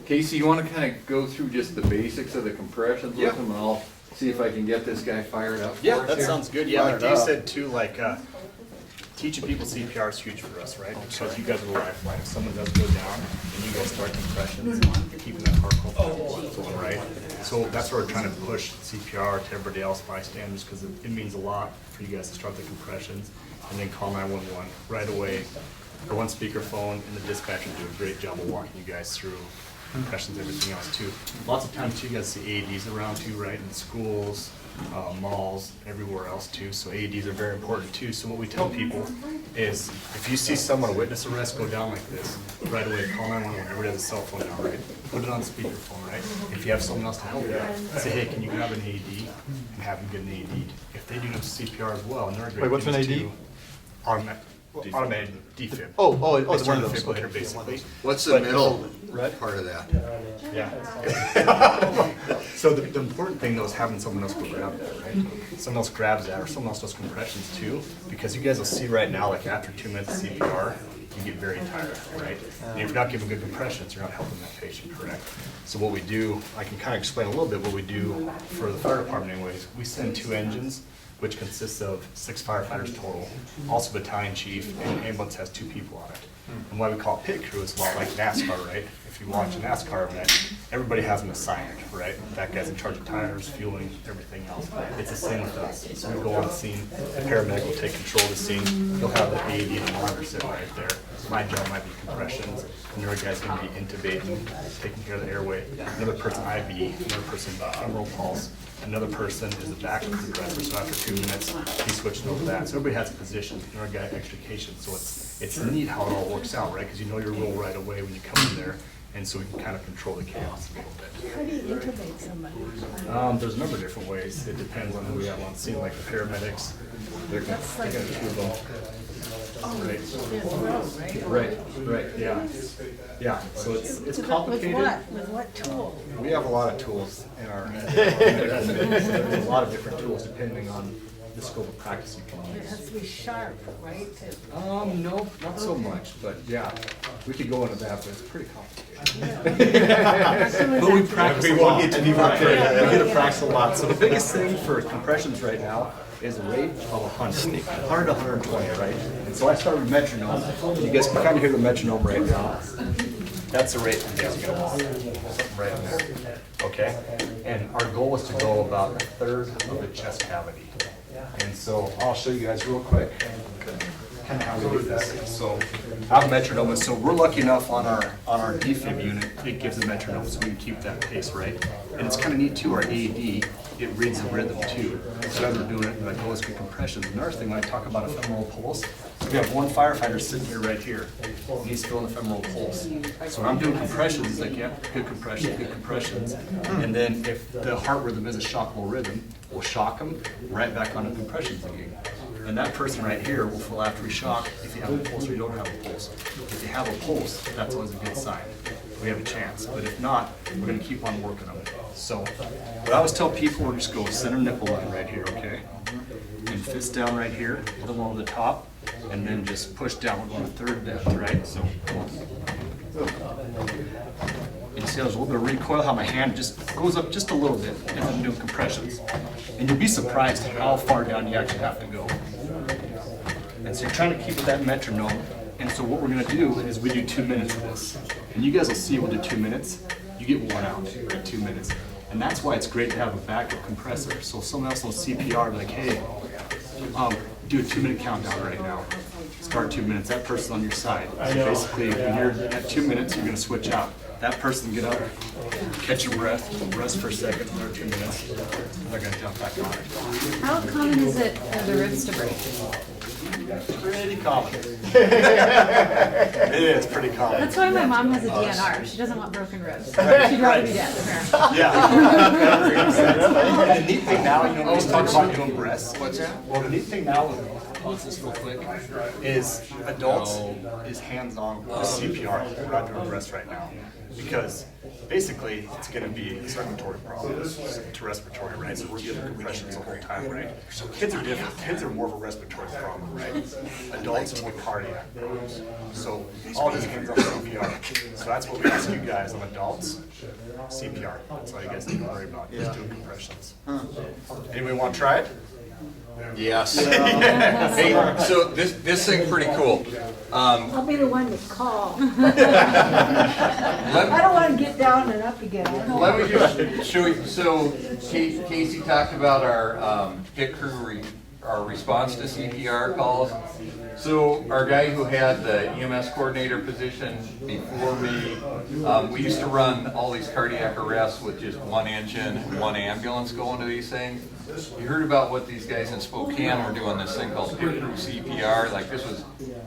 Casey, you want to kind of go through just the basics of the compressions with them, and I'll see if I can get this guy fired up for us that here. sounds good. Yeah, like Dave said too, like teaching people CPR is huge for us, right? Because you guys are the lifeline. If someone does go down and you guys start compressions, keeping that heart going, right? So that's where we're trying to push CPR to everybody else, bystanders, because it means a lot for you guys to start the compressions and then call 911 right away. Or one speakerphone, and the dispatcher do a great job of walking you guys through compressions, everything else too. Lots of times too, you guys see AEDs around too, right? In schools, malls, everywhere else too. So AEDs are very important too. So what we tell people is, if you see someone, a witness arrest, go down like this, right away, call 911. Everybody has a cell phone now, right? Put it on speakerphone, right? If you have someone else to help you, say, hey, can you grab an AED and have them get an AED? If they do CPR as well, and they're great. Wait, what's an AED? Too, automated defib. Oh, it's It's one one of those. defibrillator, basically. What's the middle part of that? Yeah. So the important thing though is having someone else go grab that, right? Someone else grabs that, or someone else does compressions too, because you guys will see right now, like after 2 minutes of CPR, you get very tired, right? And if you're not giving good compressions, you're not helping that patient, correct? So what we do, I can kind of explain a little bit what we do for the fire department anyways. We send 2 engines, which consists of 6 firefighters total, also battalion chief, and ambulance has 2 people on it. And why we call it pit crew is a lot like NASCAR, right? If you watch a NASCAR event, everybody has an assignment, right? That guy's in charge of tires, fueling, everything else. It's the same with us. So we go on the scene, the paramedic will take control of the scene, he'll have the AED and the monitor sitting right there. My job might be compressions, another guy's gonna be intubating, taking care of the airway, another person IV, another person femoral pulse, another person is a vacuum compressor, so after 2 minutes, he switched over that. So everybody has a position, another guy extrication, so it's neat how it all works out, right? Because you know your role right away when you come in there, and so we can kind of control the chaos a little bit. How do you intubate somebody? There's a number of different ways. It depends on who we have on scene, like the paramedics. They're gonna tube them. Right, yeah. So it's complicated. With what? With what tool? We have a lot of tools in our, there's a lot of different tools depending on the scope of practice you can It use. has to be sharp, right? No, not so much, but yeah, we could go into that, but it's pretty complicated. But we practice a lot. We won't get to be right. We get to practice a lot. So the biggest thing for compressions right now is a rate of 100 to 120, right? And so I start with metronome. You guys can kind of hear the metronome right now. That's the rate you guys are gonna want. Something right in there. Okay? And our goal is to go about 1/3 of the chest cavity. And so I'll show you guys real quick kind of how we do this. So I have a metronome, and so we're lucky enough on our defib unit, it gives a metronome so we can keep that pace, right? And it's kind of neat too, our AED, it reads the rhythm too. So as we're doing it, like, oh, let's get compressions. Another thing, when I talk about a femoral pulse, we have one firefighter sitting here right here, and he's feeling the femoral pulse. So when I'm doing compressions, it's like, yeah, good compressions. And then if the heart rhythm is a shockable rhythm, we'll shock them right back onto compressions again. And that person right here will feel after we shock if you have a pulse or you don't have a pulse. If you have a pulse, that's always a good sign. We have a chance. But if not, we're going to keep on working on it. So what I always tell people, just go center nipple line right here, okay? And fist down right here, a little over the top, and then just push down. We're going 1/3 depth, right? So you see there's a little bit of recoil, how my hand just goes up just a little bit as I'm doing compressions. And you'll be surprised how far down you actually have to go. And so you're trying to keep with that metronome. And so what we're gonna do is we do 2 minutes of this. And you guys will see we'll do 2 minutes. you get worn out in 2 minutes. And that's why it's great to have a backup compressor. So if someone else on CPR, like, hey, do a 2-minute countdown right now. Start 2 minutes, that person's on your side. So basically, when you're at 2 minutes, you're gonna switch out. That person get up, catch your breath, rest for a second, another 2 minutes, they're gonna jump back on it. How common is it for the ribs to break? Pretty common. It is pretty common. That's why my mom has a DNR. She doesn't want broken ribs. She'd rather be dead, apparently. Yeah. The neat thing now, you know, let's talk about doing breasts. What's that? Well, the neat thing now, pause this real quick, is adults is hands-on with CPR. We're not doing breasts right now. Because basically, it's going to be circulatory problems to respiratory, right? So we're giving compressions the whole time, right? So kids are different. Kids are more of a respiratory problem, right? Adults are more cardiac problems. So all this hands on CPR. So that's what we ask you guys on adults, CPR. That's all you guys need to worry about, just doing compressions. Anybody want to try it? Yes. Hey, so this thing's pretty cool. I'll be the one to call. I Let, don't want to get down and up again. let me just show you. So Casey talked about our pit crew, our response to CPR calls. So our guy who had the EMS coordinator position before me, we used to run all these cardiac arrests with just one engine, one ambulance going to these things. You heard about what these guys in Spokane were doing, this thing called pit crew CPR. Like, this was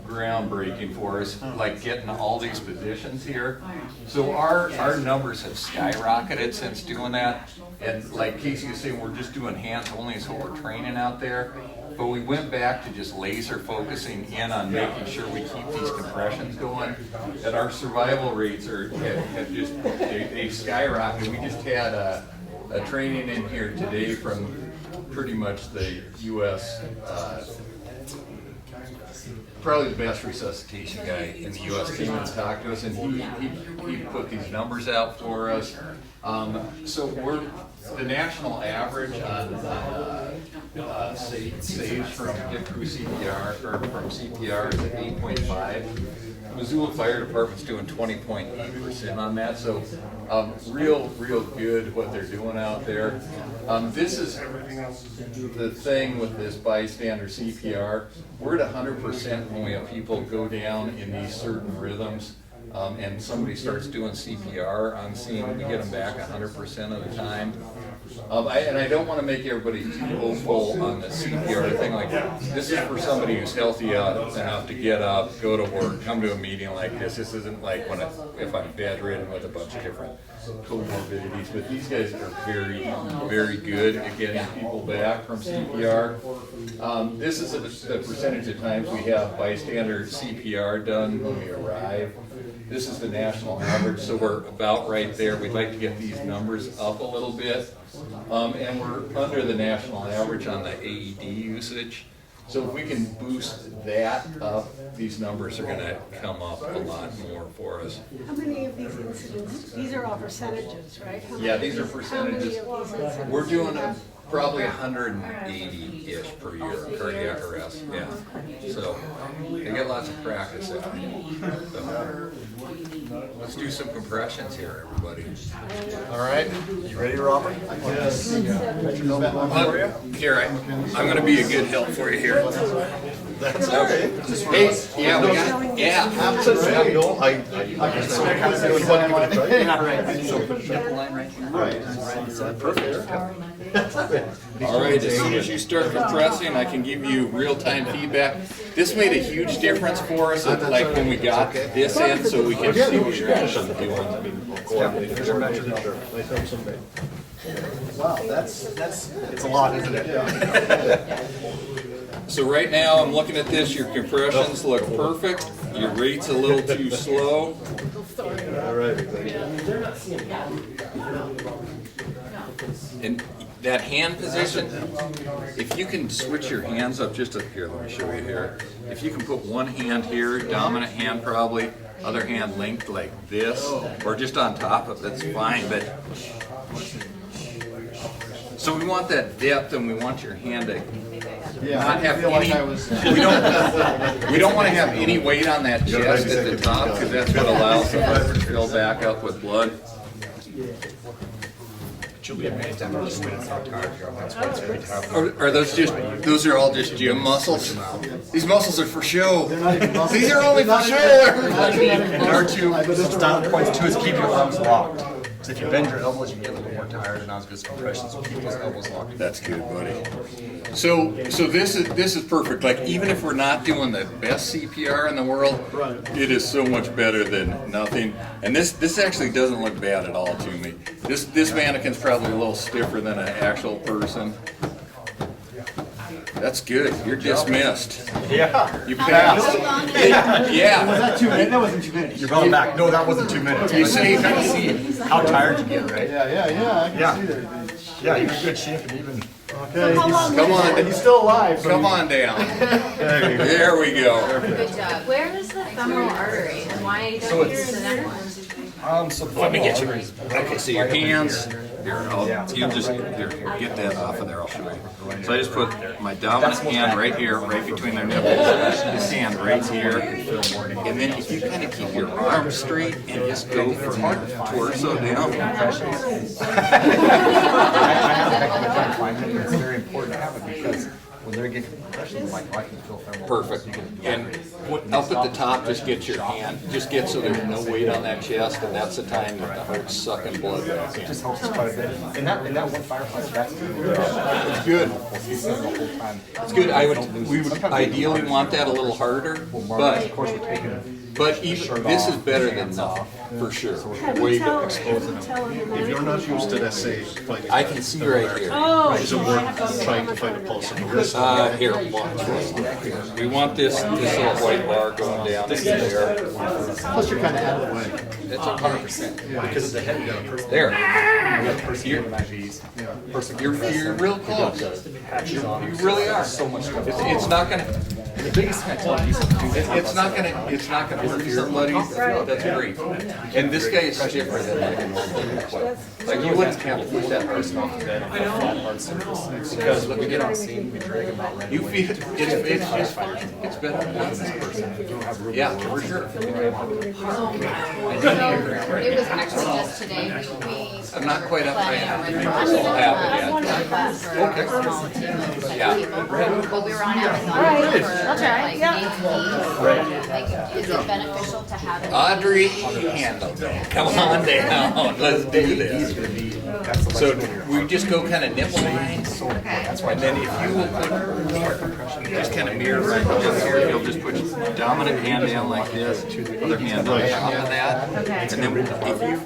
groundbreaking for us, like getting all these positions here. So our numbers have skyrocketed since doing that. And like Casey was saying, we're just doing hands only is what we're training out there. But we went back to just laser focusing in on making sure we keep these compressions going. And our survival rates have just, they've skyrocketed. We just had a training in here today from pretty much the U.S., probably the best resuscitation guy in the U.S. came and talked to us, and he put these numbers out for us. So we're, the national average on saves from hip crew CPR, or from CPR is at 8.5. Missoula Fire Department's doing 20.8% on that, so real good what they're doing out there. This is the thing with this bystander CPR. We're at 100% when we have people go down in these certain rhythms, and somebody starts doing CPR on scene. We get them back 100% of the time. And I don't want to make everybody too hopeful on the CPR thing. Like, this is for somebody who's healthy enough to get up, go to work, come to a meeting like this. This isn't like if I'm bedridden with a bunch of different comorbidities. But these guys are very good at getting people back from CPR. This is the percentage of times we have bystander CPR done when we arrive. This is the national average, so we're about right there. We'd like to get these numbers up a little bit. And we're under the national average on the AED usage. So if we can boost that up, these numbers are gonna come up a lot more for us. How many of these incidents, these are all percentages, right? Yeah, these are percentages. We're doing probably 180-ish per year cardiac arrests, yeah. So they get lots of practice at it. So, let's do some compressions here, everybody. All right, you ready, Robert? Yes. Here, I'm gonna be a good help for you here. That's all right. Hey, yeah, we got, yeah. Absolutely. I guess so. Yeah, right. So put the line right here. Right. Perfect. All right, as soon as you start compressing, I can give you real-time feedback. This made a huge difference for us, like when we got this in, so we can see what you're actually doing. Wow, it's a lot, isn't it? So right now, I'm looking at this, your compressions look perfect, your rate's a little too slow. All right. And that hand position, if you can switch your hands up just up here, let me show you here. If you can put one hand here, dominant hand probably, other hand linked like this, or just on top of it, that's fine, but so we want that depth and we want your hand to not have any, we don't want to have any weight on that chest at the top because that's what allows the blood to fill back up with blood. You'll be amazed at how tired you are. That's why it's great to have. Are those are all just gym muscles? These muscles are for show. These are only for show. And number two, style points two is keep your arms locked. So if you bend your elbows, you get a little more tired and not as good as compression, so keep those elbows locked. That's good, buddy. So this is perfect. Like even if we're not doing the best CPR in the world, it is so much better than nothing. And this actually doesn't look bad at all to me. This mannequin's probably a little stiffer than an actual person. That's good. You're dismissed. Yeah. You passed. Yeah. Was that 2 minutes? That wasn't 2 minutes. You're going back. No, that wasn't 2 minutes. You see, kind of see how tired you get, right? Yeah, I can see that. Yeah, you're in good shape and even. Okay, Come on. and he's still alive. So Come on down. There we go. Good job. Where is the femoral artery and why So don't you it's- use the neck one? So Let me get you. Okay, So your hands, here, you just get that off of there, I'll show you. So I just put my dominant hand right here, right between their nipples, this hand right here. And then if you kind of keep your arms straight and just go from torso down. I have a heck of a time finding it. It's very important to have it because when they're getting compression, like I can feel femoral. Perfect. And up at the top, just get your hand, just get so there's no weight on that chest, and that's the time that the heart's sucking blood back It in. just helps us quite a bit. And that one firefighter, that's It's good. He's the whole time. It's good. We would ideally want that a little harder, but Of course, we're taking. even this is better than nothing, for sure. Way better. If you're not used to that, say, like. I can see right here. Is it worth trying to find a pulse in the wrist? Here, watch. We want this little white bar going down in there. Plus, you're kind of out of the way. That's 100%. Because of the head, you got a person. There. You're You're real close. You really are. so much stuff. It's not gonna. The biggest thing I tell you is It's not gonna hurt somebody. That's great. And this guy is stiffer than like a normal. Like you wouldn't have to push that person off the bed on a flat hard surface. Because when we get on scene, we drag them out. You feel it's better than this person. Yeah, for sure. It was actually just today, I'm not quite up planning to on it. with I'll have it one yet. class for a small team of Yeah. people. But we were on Amazon for like AP. Like, is it beneficial to have it? Audrey, handle that. Come on down. Let's do this. So we just go kind of nipple lines, and then if you will put, just kind of mirror right down here, you'll just put your dominant hand down like this, other hand on top of that, and then if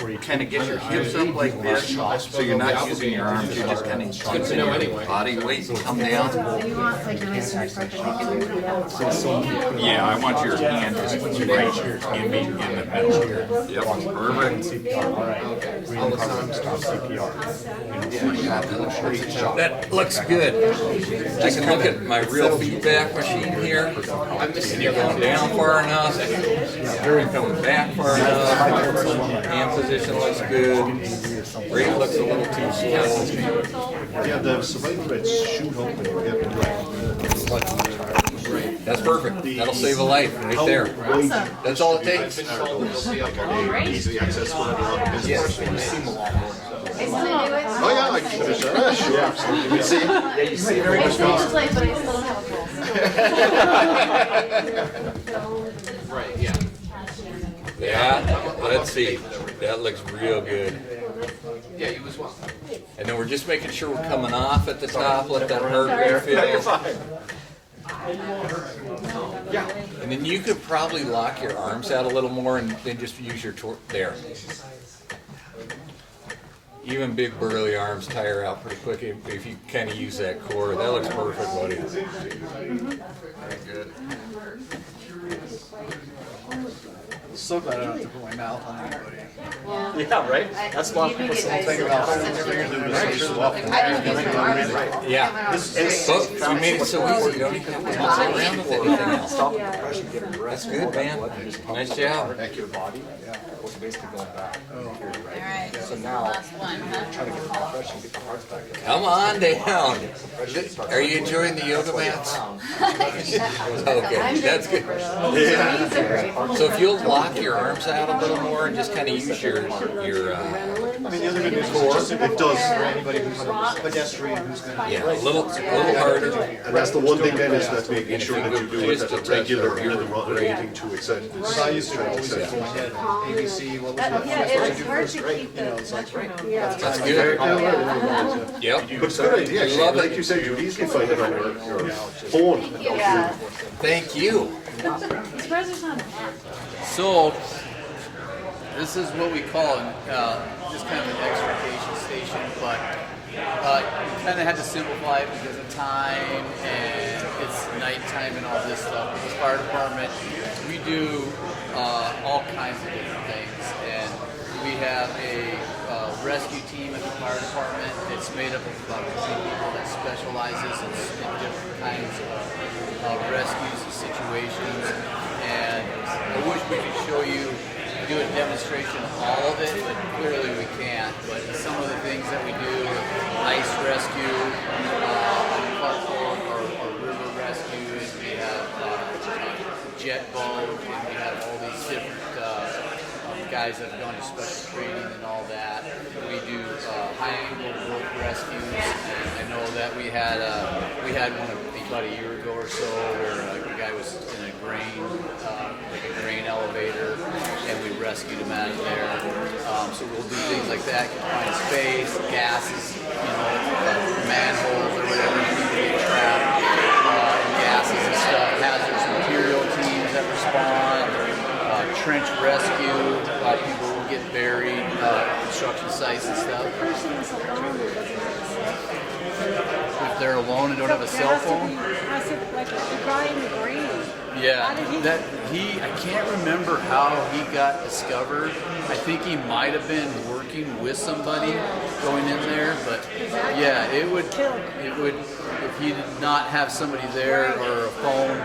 you kind of get your hips up like this, so you're not using your arms, you're just kind of using your body weight and come down. So you want like the wrist to start to shake it? Yeah, I want your hand just right here in the middle here. Yep, perfect. That looks good. I can look at my real feedback machine here, and you're going down far enough, you're coming back far enough, hand position looks good, rate looks a little too slow. Yeah, the survival rates shoot open. That's perfect, that'll save a life right there. That's all it takes. Easy access for everyone. Yes. Oh, yeah, I can finish that. Sure, absolutely. You can see. Yeah, you see very much. But I still don't have a pulse. Right, yeah. Yeah, let's see, that looks real good. Yeah, you as well. And then we're just making sure we're coming off at the top, let that heart rate fill. Yeah. And then you could probably lock your arms out a little more and then just use your there. Even big burly arms tire out pretty quick if you kind of use that core. That looks perfect, buddy. Very good. So glad I don't have to put my mouth on anybody. Yeah, right? That's a lot of people's thing about Yeah. But we made it so easy. You don't even have to mess around with anything else. That's good, man. Nice job. Back your body. Yeah. Was basically going back. Alright, So now, last one, huh? trying to get the compression, get the hearts back. Come on down. Are you enjoying the yoga mats? Okay, that's good. So if you'll lock your arms out a little more and just kind of use your I mean, the other thing is, just it does for anybody who's a pedestrian who's gonna. Yeah, a little harder. And that's the one thing then, is that making sure that you do it at a regular rating to accept. So I used to always say in my head, ABC, what was that? Yeah, it's hard to Great, keep you know, the it's like, great. Yeah. That's good. Yep. But it's a good idea, actually. Like you said, you easily find it on your phone. Yeah. Thank you. Surprised there's not a map. So, this is what we call just kind of an extrication station, but we kind of had to simplify it because of time and it's nighttime and all this stuff. With the fire department, we do all kinds of different things, and we have a rescue team at the fire department. It's made up of about 2 people that specializes in different kinds of rescues and situations. And I wish we could show you, do a demonstration of all of it, but clearly we can't. But some of the things that we do, ice rescue, or river rescues, we have jet boat, and we have all these different guys that have gone to special training and all that. We do high angle rope rescues. And I know that we had one about a year ago or so where a guy was in a grain, like a grain elevator, and we rescued him out of there. So we'll do things like that, confined space, gases, manholes or whatever, people get trapped, and gases and stuff, hazardous material teams that respond, trench rescue, people will get buried, construction sites and stuff. If they're alone and don't have a cell phone. I said, like the guy in the green. Yeah, I can't remember how he got discovered. I think he might have been working with somebody going in there, but yeah, it would, if he did not have somebody there or a phone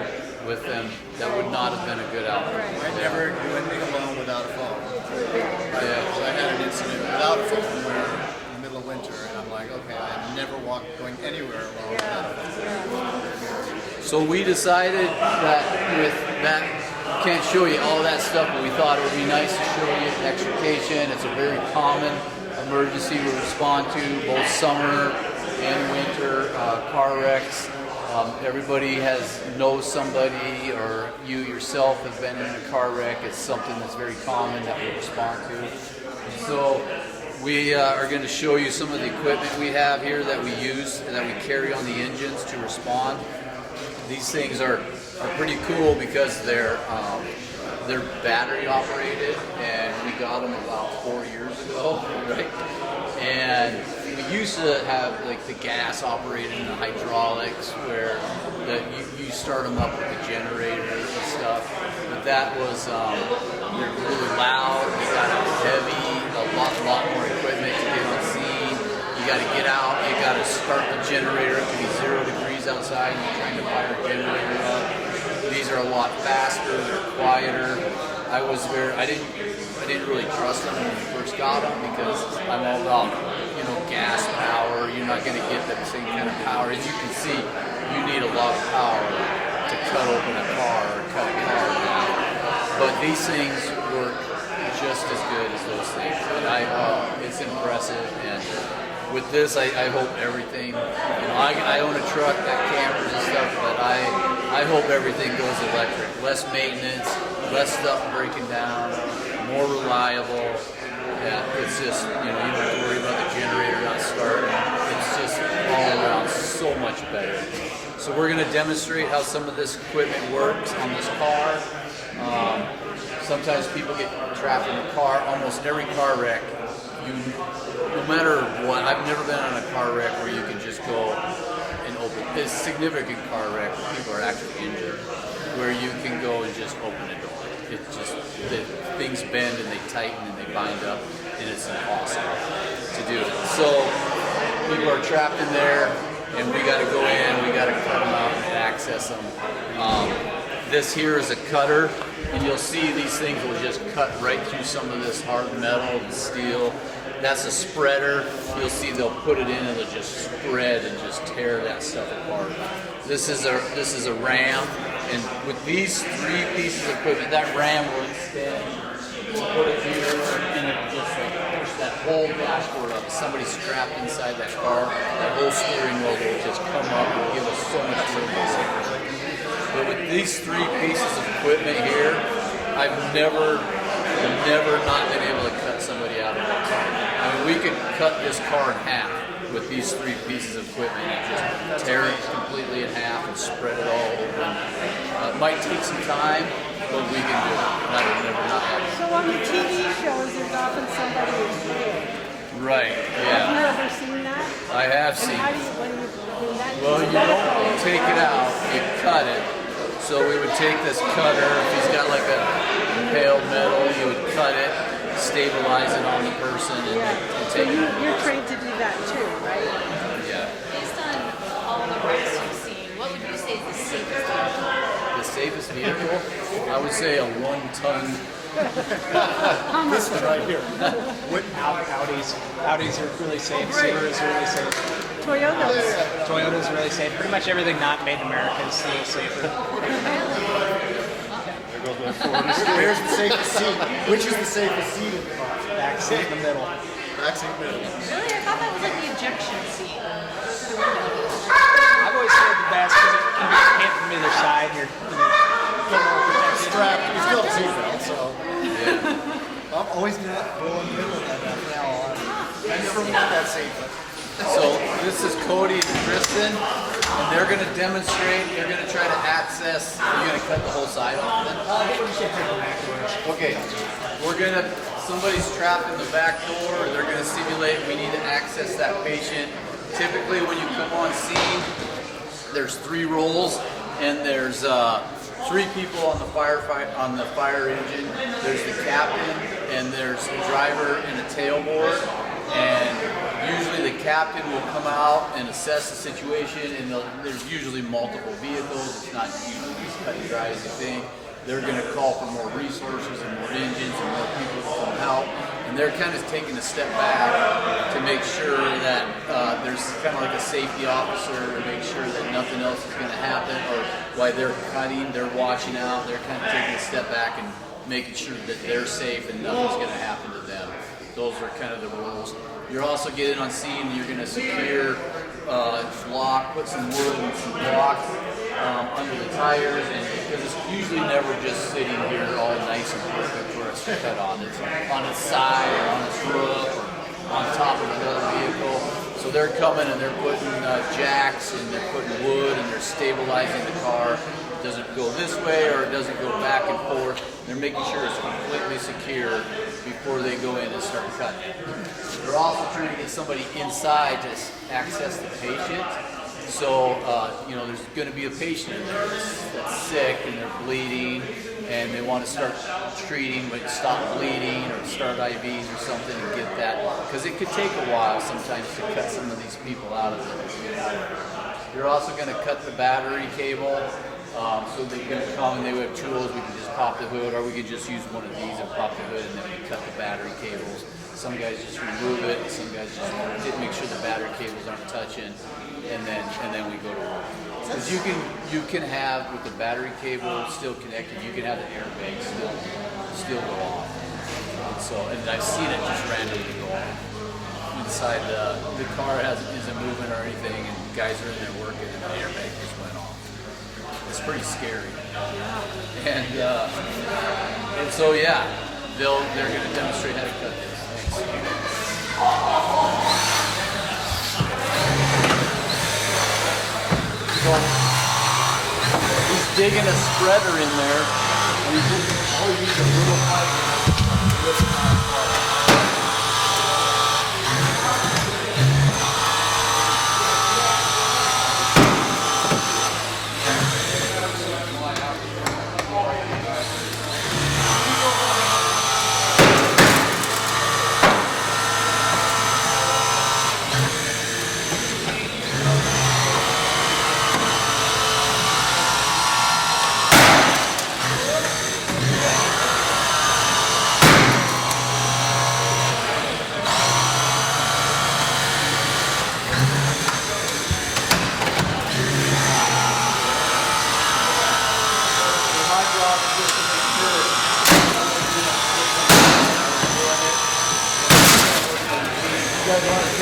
with them, that would not have been a good outcome. I never do anything alone without a phone. Yeah, because I had an incident without a phone where in the middle of winter, and I'm like, okay, I'm never going anywhere alone without a phone. So we decided that with that, can't show you all that stuff, but we thought it would be nice to show you extrication. It's a very common emergency we respond to, both summer and winter, car wrecks. Everybody knows somebody, or you yourself have been in a car wreck. It's something that's very common that we respond to. So we are going to show you some of the equipment we have here that we use and that we carry on the engines to respond. These things are pretty cool because they're battery operated, and we got them about 4 years ago, right? And we used to have like the gas operated and the hydraulics where you start them up with the generator and stuff, but that was they're really loud, they got heavy, a lot more equipment to get on scene. You got to get out, you got to start the generator. It can be 0 degrees outside and you're trying to fire a generator up. These are a lot faster, they're quieter. I didn't really trust them when we first got them because I'm all about, gas power. You're not going to get that same kind of power. As you can see, you need a lot of power to cut open a car or cut a car down. But these things work just as good as those things. And it's impressive. And with this, I hope everything, I own a truck, got cameras and stuff, but I hope everything goes electric. Less maintenance, less stuff breaking down, more reliable. Yeah, it's just, you don't have to worry about the generator not starting. It's just all around so much better. So we're going to demonstrate how some of this equipment works on this car. Sometimes people get trapped in a car. Almost every car wreck, no matter what, I've never been on a car wreck where you can just go and open. It's a significant car wreck where people are actually injured, where you can go and just open a door. It's just, things bend and they tighten and they bind up, and it's impossible to do it. So people are trapped in there, and we got to go in, we got to cut them out and access them. This here is a cutter, and you'll see these things will just cut right through some of this hard metal and steel. That's a spreader. You'll see they'll put it in and it'll just spread and just tear that stuff apart. This is a ram, and with these 3 pieces of equipment, that ram will extend. You put it here, and it just like push that that whole dashboard up, somebody strapped inside that car, that whole steering wheel would just come up and give us so much room. But with these 3 pieces of equipment here, I've never not been able to cut somebody out of it. I mean, we could cut this car in half with these 3 pieces of equipment and just tear it completely in half and spread it all open. It might take some time, but we can do it. That would never not happen. So on the TV shows, there's often somebody who's dead. Right, Have you yeah. ever seen that? I have And seen how it. do you, when you, when that? Well, you don't take it out, you cut it. So we would take this cutter, if he's got like a impaled metal, you would cut it, stabilize it on the person, and take it. You're trained to do that too, right? Yeah. Based on all the wrecks you've seen, what would you say is the safest vehicle? The safest vehicle, I would say a 1-ton. This one right here. Audis are really safe. Subaru is really safe. Toyota's really safe. Pretty much everything not made in America is a little safer. Where's the safest seat? Which is the safest seat in the car? Back seat in the middle. Back seat middle. Really? I thought that was like the ejection seat. I've always said the best because it can be hit from either side. You're more protected. Strapped. You still have a seatbelt, so. I'm always gonna go in the middle of that now. I never want that safe. So this is Cody and Kristen, and they're going to demonstrate. They're going to try to access. You're going to cut the whole side off. Then? Okay, we're going to. Somebody's trapped in the back door. They're going to simulate. We need to access that patient. Typically, when you come on scene, there's 3 roles, and there's 3 people on the fire engine. There's the captain, and there's a driver and a tailboard. And usually the captain will come out and assess the situation, and there's usually multiple vehicles. It's not usually as cut and dry as you think. They're going to call for more resources and more engines and more people to come help. And they're kind of taking a step back to make sure that there's kind of like a safety officer to make sure that nothing else is going to happen, or while they're cutting, they're watching out. They're kind of taking a step back and making sure that they're safe and nothing's going to happen to them. Those are kind of the rules. You're also getting on scene, you're going to secure, block, put some wood and some blocks under the tires, and because it's usually never just sitting here all nice and perfect for us to cut on. It's on its side or on its roof or on top of another vehicle. So they're coming and they're putting jacks and they're putting wood and they're stabilizing the car. It doesn't go this way or it doesn't go back and forth. They're making sure it's completely secure before they go in and start cutting it. They're also trying to get somebody inside to access the patient. So, there's going to be a patient in there that's sick and they're bleeding and they want to start treating, but stop bleeding or start IVs or something and get that. Because it could take a while sometimes to cut some of these people out of it. You're also going to cut the battery cable. So they're going to come and they have tools. We can just pop the hood, or we could just use one of these and pop the hood, and then we cut the battery cables. Some guys just remove it. Some guys just make sure the battery cables aren't touching, and then we go to work. Because you can have with the battery cable still connected, you can have the airbag still go off. And I've seen it just randomly go off inside the car isn't moving or anything, and guys are in there working, and the airbag just went off. It's pretty scary. And so they're going to demonstrate how to cut this. So he's digging a spreader in there. And he's just always use a little pipe with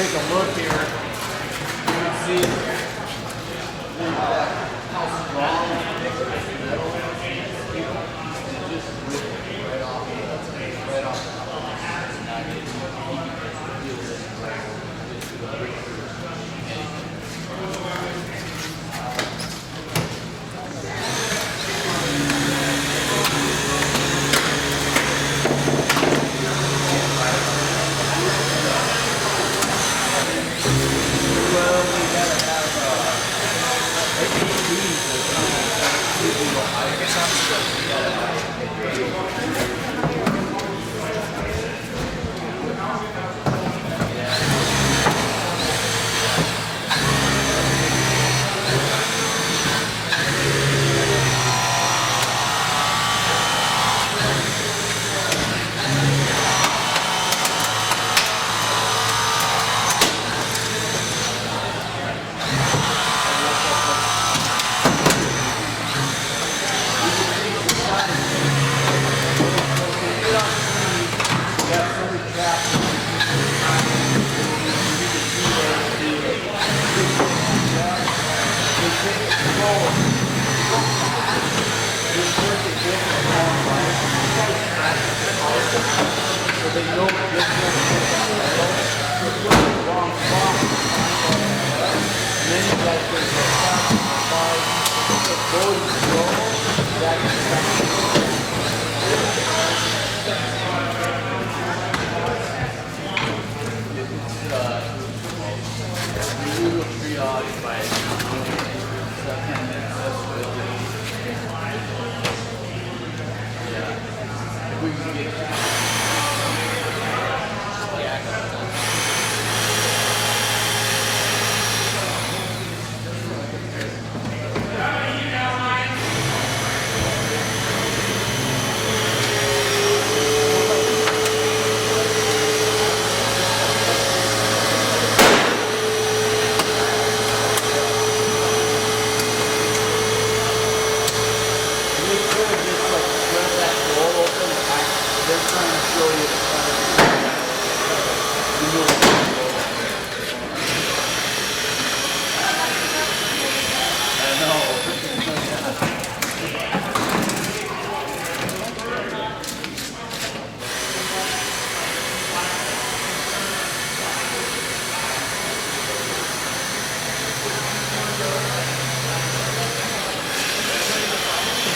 take a look here, you can see how strong it is in the middle. And just ripped right off the top. Now you can feel this right just rip through anything. Well, we gotta have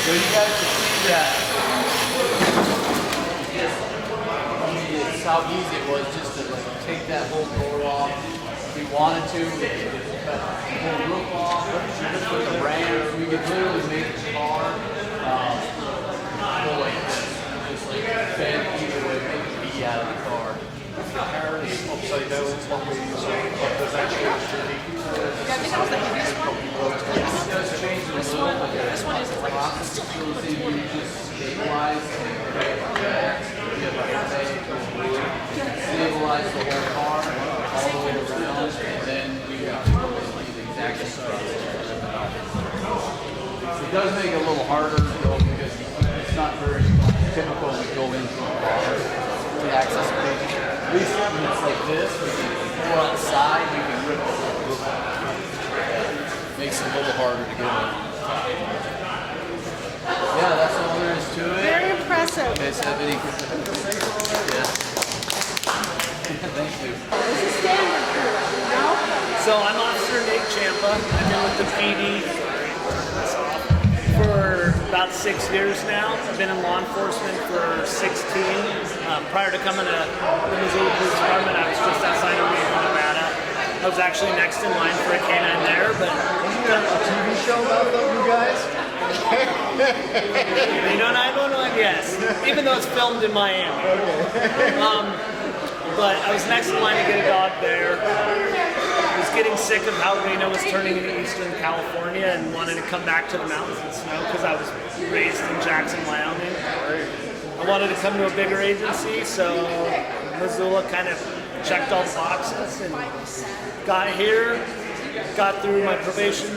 So you guys can see that. It's how easy it was just to like take that whole door off. If we wanted to, we could just cut the whole roof off, put the ramp. We could literally make the car go like this. Just like bend either way, make a V out of the car. Upside down, one way, so there's actually Yeah, I think that was the heaviest one. It does change a little bit. This one is like Process is still the same. You just stabilize and create a back. You have a headband, stabilize the whole car all the way around, and then you have to go into the exact process. It does make it a little harder though because it's not very typical to go into a car to access the page. At least when it's like this, we can go outside, we can rip it. Makes it a little harder to get in. Yeah, that's all there is to it. Very impressive. Okay, so any yeah. Thank you. This is standard crew, you know? So I'm Officer Nate Champa. I've been with the PD for about 6 years now. I've been in law enforcement for 16. Prior to coming to the Missoula Police Department, I was just outside of Nevada. I was actually next in line for a canine there, but Wasn't there a TV show about you guys? Reno 911, yes. Even though it's filmed in Miami. But I was next in line to get a dog there. I was getting sick of how Reno was turning into Eastern California and wanted to come back to the mountains and snow because I was raised in Jackson, Wyoming. I wanted to come to a bigger agency, so Missoula kind of checked all the boxes and got here, got through my probation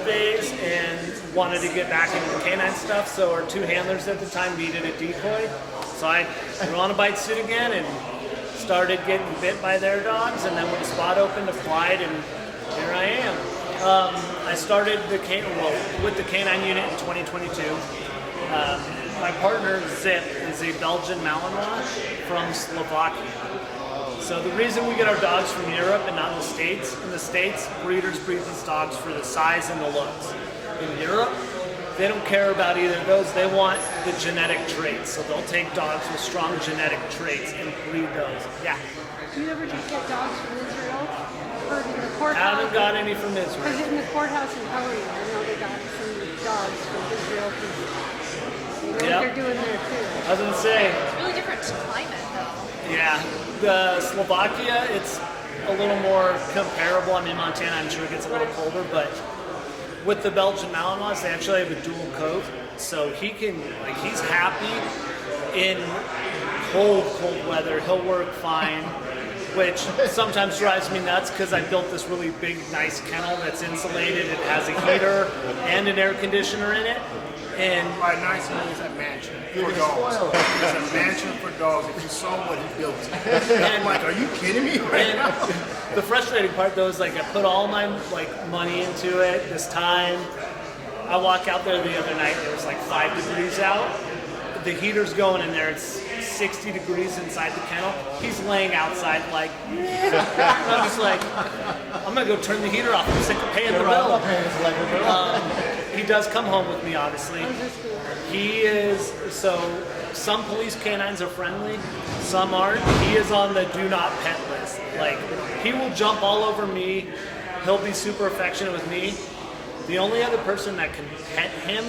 phase, and wanted to get back into the canine stuff. So our two handlers at the time needed a decoy. So I put on a bite suit again and started getting bit by their dogs, and then when the spot opened, applied, and here I am. I started with the canine unit in 2022. My partner, Zip, is a Belgian Malinois from Slovakia. So the reason we get our dogs from Europe and not the States, in the States, breeders breed these dogs for the size and the looks. In Europe, they don't care about either of those. They want the genetic traits. So they'll take dogs with strong genetic traits and breed those. Yeah. Do you ever just get dogs from Israel? Or in the I courthouse? haven't got any from Because Israel. in the courthouse in Hurry, I know they got some dogs from Israel. You know what Yep. they're doing there too. I was gonna say, It's really different climate though. yeah, the Slovakia, it's a little more comparable. I mean, Montana, I'm sure it gets a little colder, but with the Belgian Malinois, they actually have a dual coat, so he can, like, he's happy in cold weather. He'll work fine, which sometimes drives me nuts because I built this really big, nice kennel that's insulated. It has a heater and an air conditioner in it. And By nice means a mansion for dogs. It's a mansion for dogs. If you saw what he built, I'm like, are you kidding me right now? the frustrating part though is like I put all my money into it this time. I walk out there the other night, there was like 5 degrees out. The heater's going in there, it's 60 degrees inside the kennel. He's laying outside like, I'm just like, I'm gonna go turn the heater off. I'm sick of paying the bill. He does come home with me, obviously. He is, so some police canines are friendly, some aren't. He is on the do not pet list. Like, he will jump all over me. He'll be super affectionate with me. The only other person that can pet him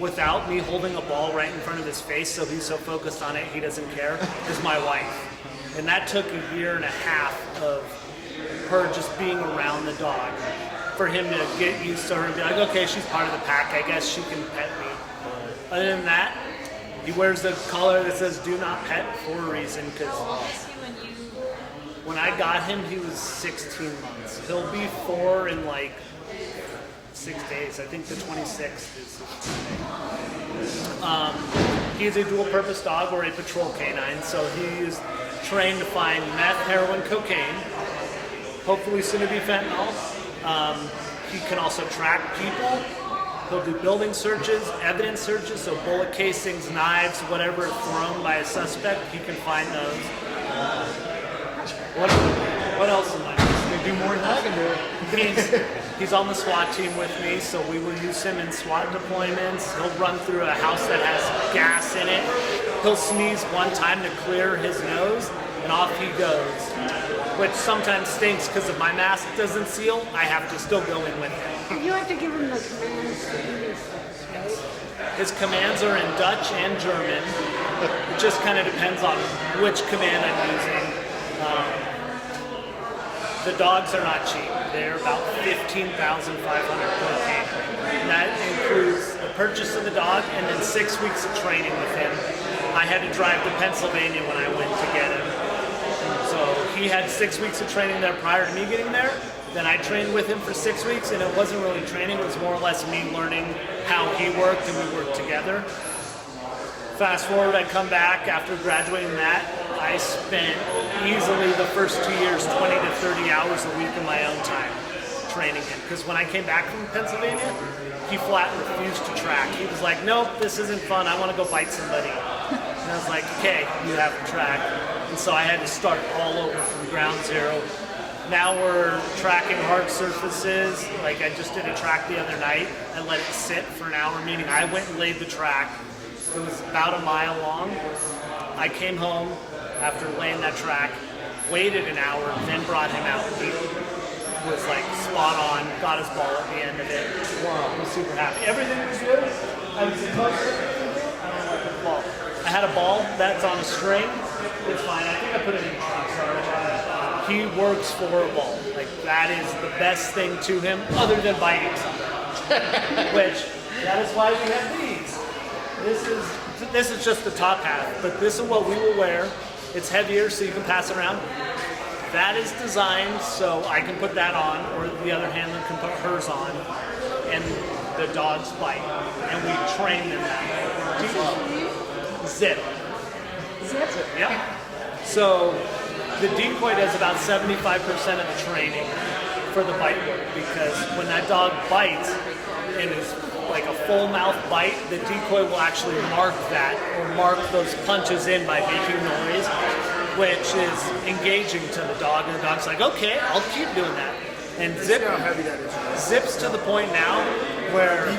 without me holding a ball right in front of his face, so he's so focused on it he doesn't care, is my wife. And that took a year and a half of her just being around the dog for him to get used to her and be like, okay, she's part of the pack, I guess she can pet me. Other than that, he wears the collar that says do not pet for a reason, because when I got him, he was 16 months. He'll be 4 in like 6 days. I think the 26th is he is a dual-purpose dog or a patrol canine, so he is trained to find meth, heroin, cocaine, hopefully soon to be fentanyl. He can also track people. He'll do building searches, evidence searches, so bullet casings, knives, whatever thrown by a suspect, he can find those. What else am I missing? Do more than I can do. He's on the SWAT team with me, so we will use him in SWAT deployments. He'll run through a house that has gas in it. He'll sneeze one time to clear his nose, and off he goes. Which sometimes stinks because if my mask doesn't seal, I have to still go in with him. You have to give them the commands to do these things, right? His commands are in Dutch and German. It just kind of depends on which command I'm using. The dogs are not cheap. They're about $15,500 per canine. And that includes the purchase of the dog and then 6 weeks of training with him. I had to drive to Pennsylvania when I went to get him. So he had 6 weeks of training there prior to me getting there. Then I trained with him for 6 weeks, and it wasn't really training. It was more or less me learning how he worked, and we worked together. Fast forward, I come back after graduating that. I spent easily the first 2 years 20 to 30 hours a week of my own time training him. Because when I came back from Pennsylvania, he flat refused to track. He was like, nope, this isn't fun. I want to go bite somebody. And I was like, okay, you have to track. And so I had to start all over from ground zero. Now we're tracking hard surfaces. Like I just did a track the other night. I let it sit for an hour, meaning I went and laid the track. It was about a mile long. I came home after laying that track, waited an hour, then brought him out. He was like spot on, got his ball at the end of it. Wow, I was super happy. Everything was good. I was supposed to I don't like the ball. I had a ball that's on a string. It's fine. I think I put it in the box already. He works for a ball. Like that is the best thing to him, other than biting something. Which that is why we have these. This is just the top half, but this is what we will wear. It's heavier, so you can pass it around. That is designed so I can put that on, or the other handler can put hers on, and the dogs bite, and we train them that way. Zip. Zip? Yeah. So the decoy does about 75% of the training for the bite work, because when that dog bites and is like a full mouth bite, the decoy will actually mark that or mark those punches in by making noise, which is engaging to the dog, and the dog's like, okay, I'll keep doing that. And Zip's to the point now where you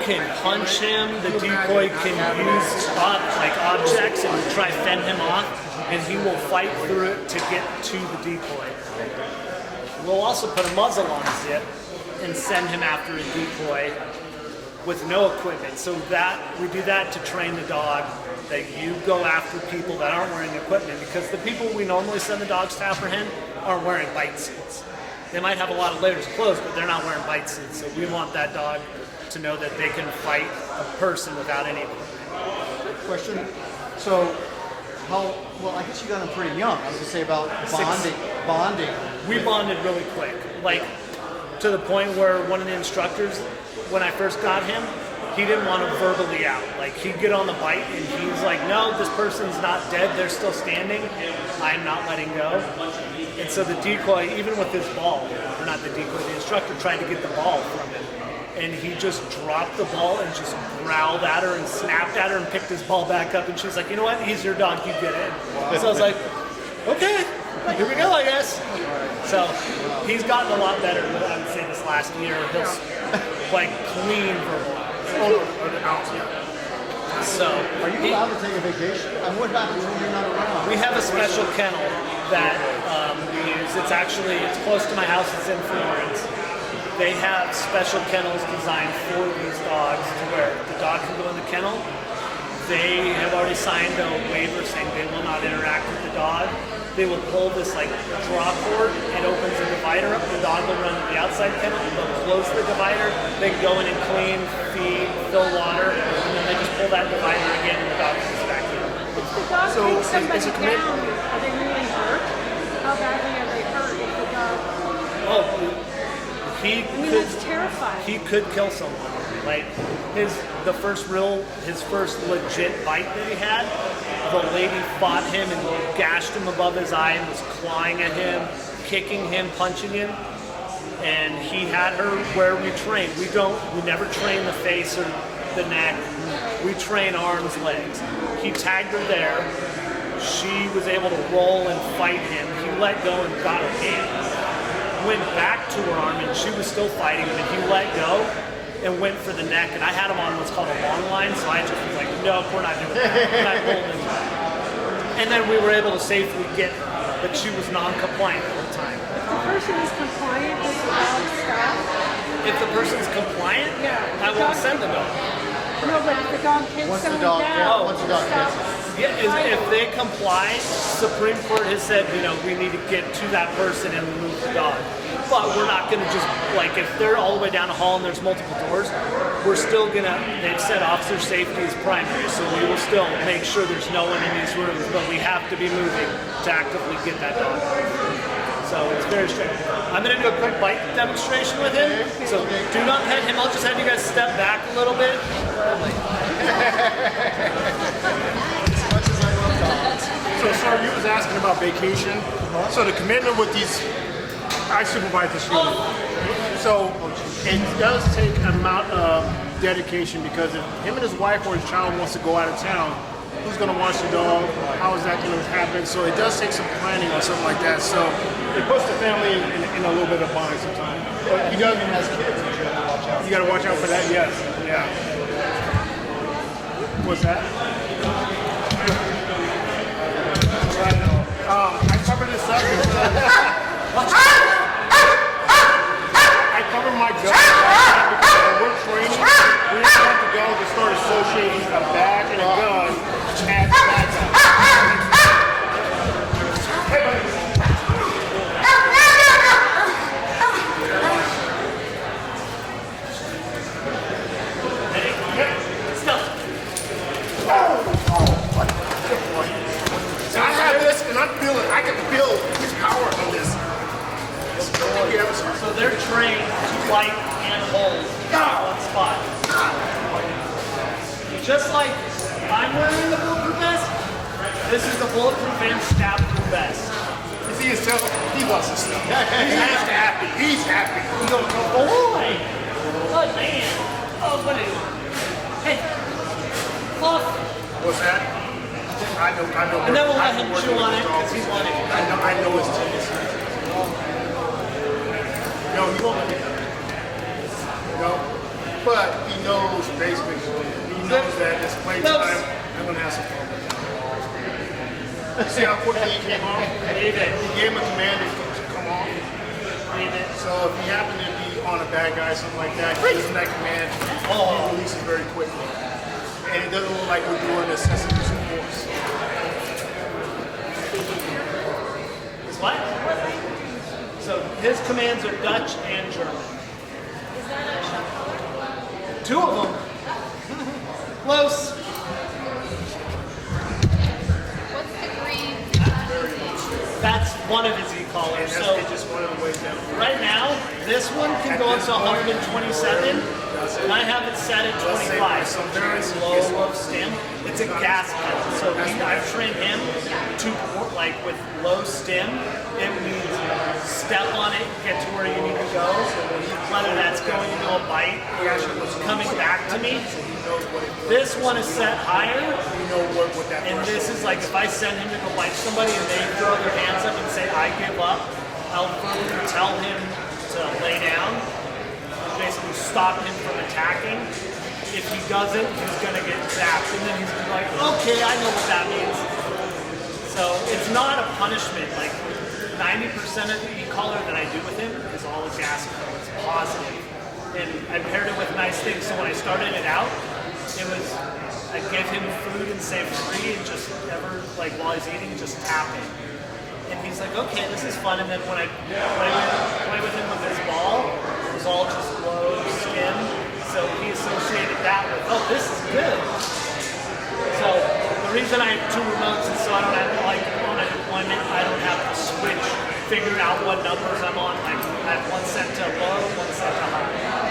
can punch him, the decoy can use like objects and try to fend him off, and he will fight through it to get to the decoy. We'll also put a muzzle on Zip and send him after a decoy with no equipment. So that we do that to train the dog that you go after people that aren't wearing equipment, because the people we normally send the dogs to apprehend aren't wearing bite suits. They might have a lot of layers of clothes, but they're not wearing bite suits. So we want that dog to know that they can fight a person without any equipment. Question. So, well, I guess you got him pretty young. I was gonna say about bonding. We bonded really quick, like to the point where one of the instructors, when I first got him, he didn't want to verbally out. Like, he'd get on the bite and he's like, no, this person's not dead, they're still standing, I'm not letting go. And so the decoy, even with his ball, or not the decoy, the instructor tried to get the ball from him. And he just dropped the ball and just growled at her and snapped at her and picked his ball back up. And she's like, you know what, he's your dog, you get it. So I was like, okay, here we go, I guess. So he's gotten a lot better, I would say, this last year. He'll like clean verbal. So Are you allowed to take a vacation? And what happens when you're not around? we have a special kennel that we use. It's close to my house. It's in Florence. They have special kennels designed for these dogs to where the dog can go in the kennel. They have already signed a waiver saying they will not interact with the dog. They will pull this like draw cord, it opens the divider up, the dog will run to the outside kennel, they'll close the divider, they can go in and clean, feed, fill water, and then they just pull that divider again and the dog goes back in. If the dog takes somebody down, are they really hurt? How badly are they hurt if the dog? That's terrifying. He could kill someone. Like his first legit bite that he had, the lady fought him and gashed him above his eye and was clawing at him, kicking him, punching him. And he had her where we train. We never train the face or the neck. We train arms, legs. He tagged her there. She was able to roll and fight him. He let go and got her hand. Went back to her arm and she was still fighting him, and he let go and went for the neck. And I had him on what's called a long line, so I just was like, nope, we're not doing that. We're not holding him. And then we were able to safely get her, but she was non-compliant the whole time. If the person is compliant, does the dog stop? If the person's compliant, I won't send the dog. No, but if the dog takes someone down, Once the dog stop. If they comply, Supreme Court has said, we need to get to that person and remove the dog. But we're not going to just, like, if they're all the way down a hall and there's multiple doors, we're still going to, they've said officer safety is primary, so we will still make sure there's no one in these rooms, but we have to be moving to actively get that dog out. So it's very strict. I'm going to do a quick bite demonstration with him, so do not pet him. I'll just have you guys step back a little bit. So, sir, you was asking about vacation. So the commitment with these, I supervise this unit. So it does take an amount of dedication, because if him and his wife or his child wants to go out of town, who's going to watch the dog? How is that going to happen? So it does take some planning or something like that. So it puts the family in a little bit of a bind sometimes. But he does. Even as kids, you have to watch out. You got to watch out for that. Yes. Yeah. What's that? I covered this up because I cover my dog because when we're training, we don't want the dog to start associating a bag and a gun at the back. I have this and I can feel his power on this. So they're trained to fight and hold in one spot. Just like I'm wearing the bulletproof vest, This is the bulletproof and stab-proof vest. You see himself, he loves his stuff. He's happy. He's happy. He goes, oh boy. Good man. Oh, what is it? Hey, Fluff. What's that? I know. And then we'll let him chew on it because he's wanting it. I know his tendencies. No, he won't let me. No, but he knows basically. He knows that this playtime, I'm gonna have some fun with him. See how quickly he came off? He gave him a command to come off. So if he happened to be on a bad guy, something like that, he gives him that command. He releases very quickly, and it doesn't look like we're doing this as a use of force. What? So his commands are Dutch and German. Is that a shot collar? Two of them. Close. What's the green? That's one of his e-collars. And So that's just one of the ways down. right now, this one can go up to 127, and I have it set at 25. So very low of stim. It's a gas pedal. So I've trained him to like with low stim. It means step on it, get to where you need to go. Whether that's going into a bite or coming back to me. This one is set higher, and this is like if I send him to go bite somebody and they throw their hands up and say, I give up, I'll further tell him to lay down, and basically stop him from attacking. If he doesn't, he's going to get zapped, and then he's gonna be like, okay, I know what that means. So it's not a punishment. Like 90% of the e-collar that I do with him is all a gas pedal. It's positive. And I paired it with nice things. So when I started it out, it was, I gave him food and say free and just never, like while he's eating, just tap it. And he's like, okay, this is fun. And then when I play with him with his ball, it was all just low skim. So he associated that with, oh, this is good. So the reason I have two remotes is so I don't have, like on a deployment, I don't have to switch, figure out what numbers I'm on. Like I have one set to low, one set to high.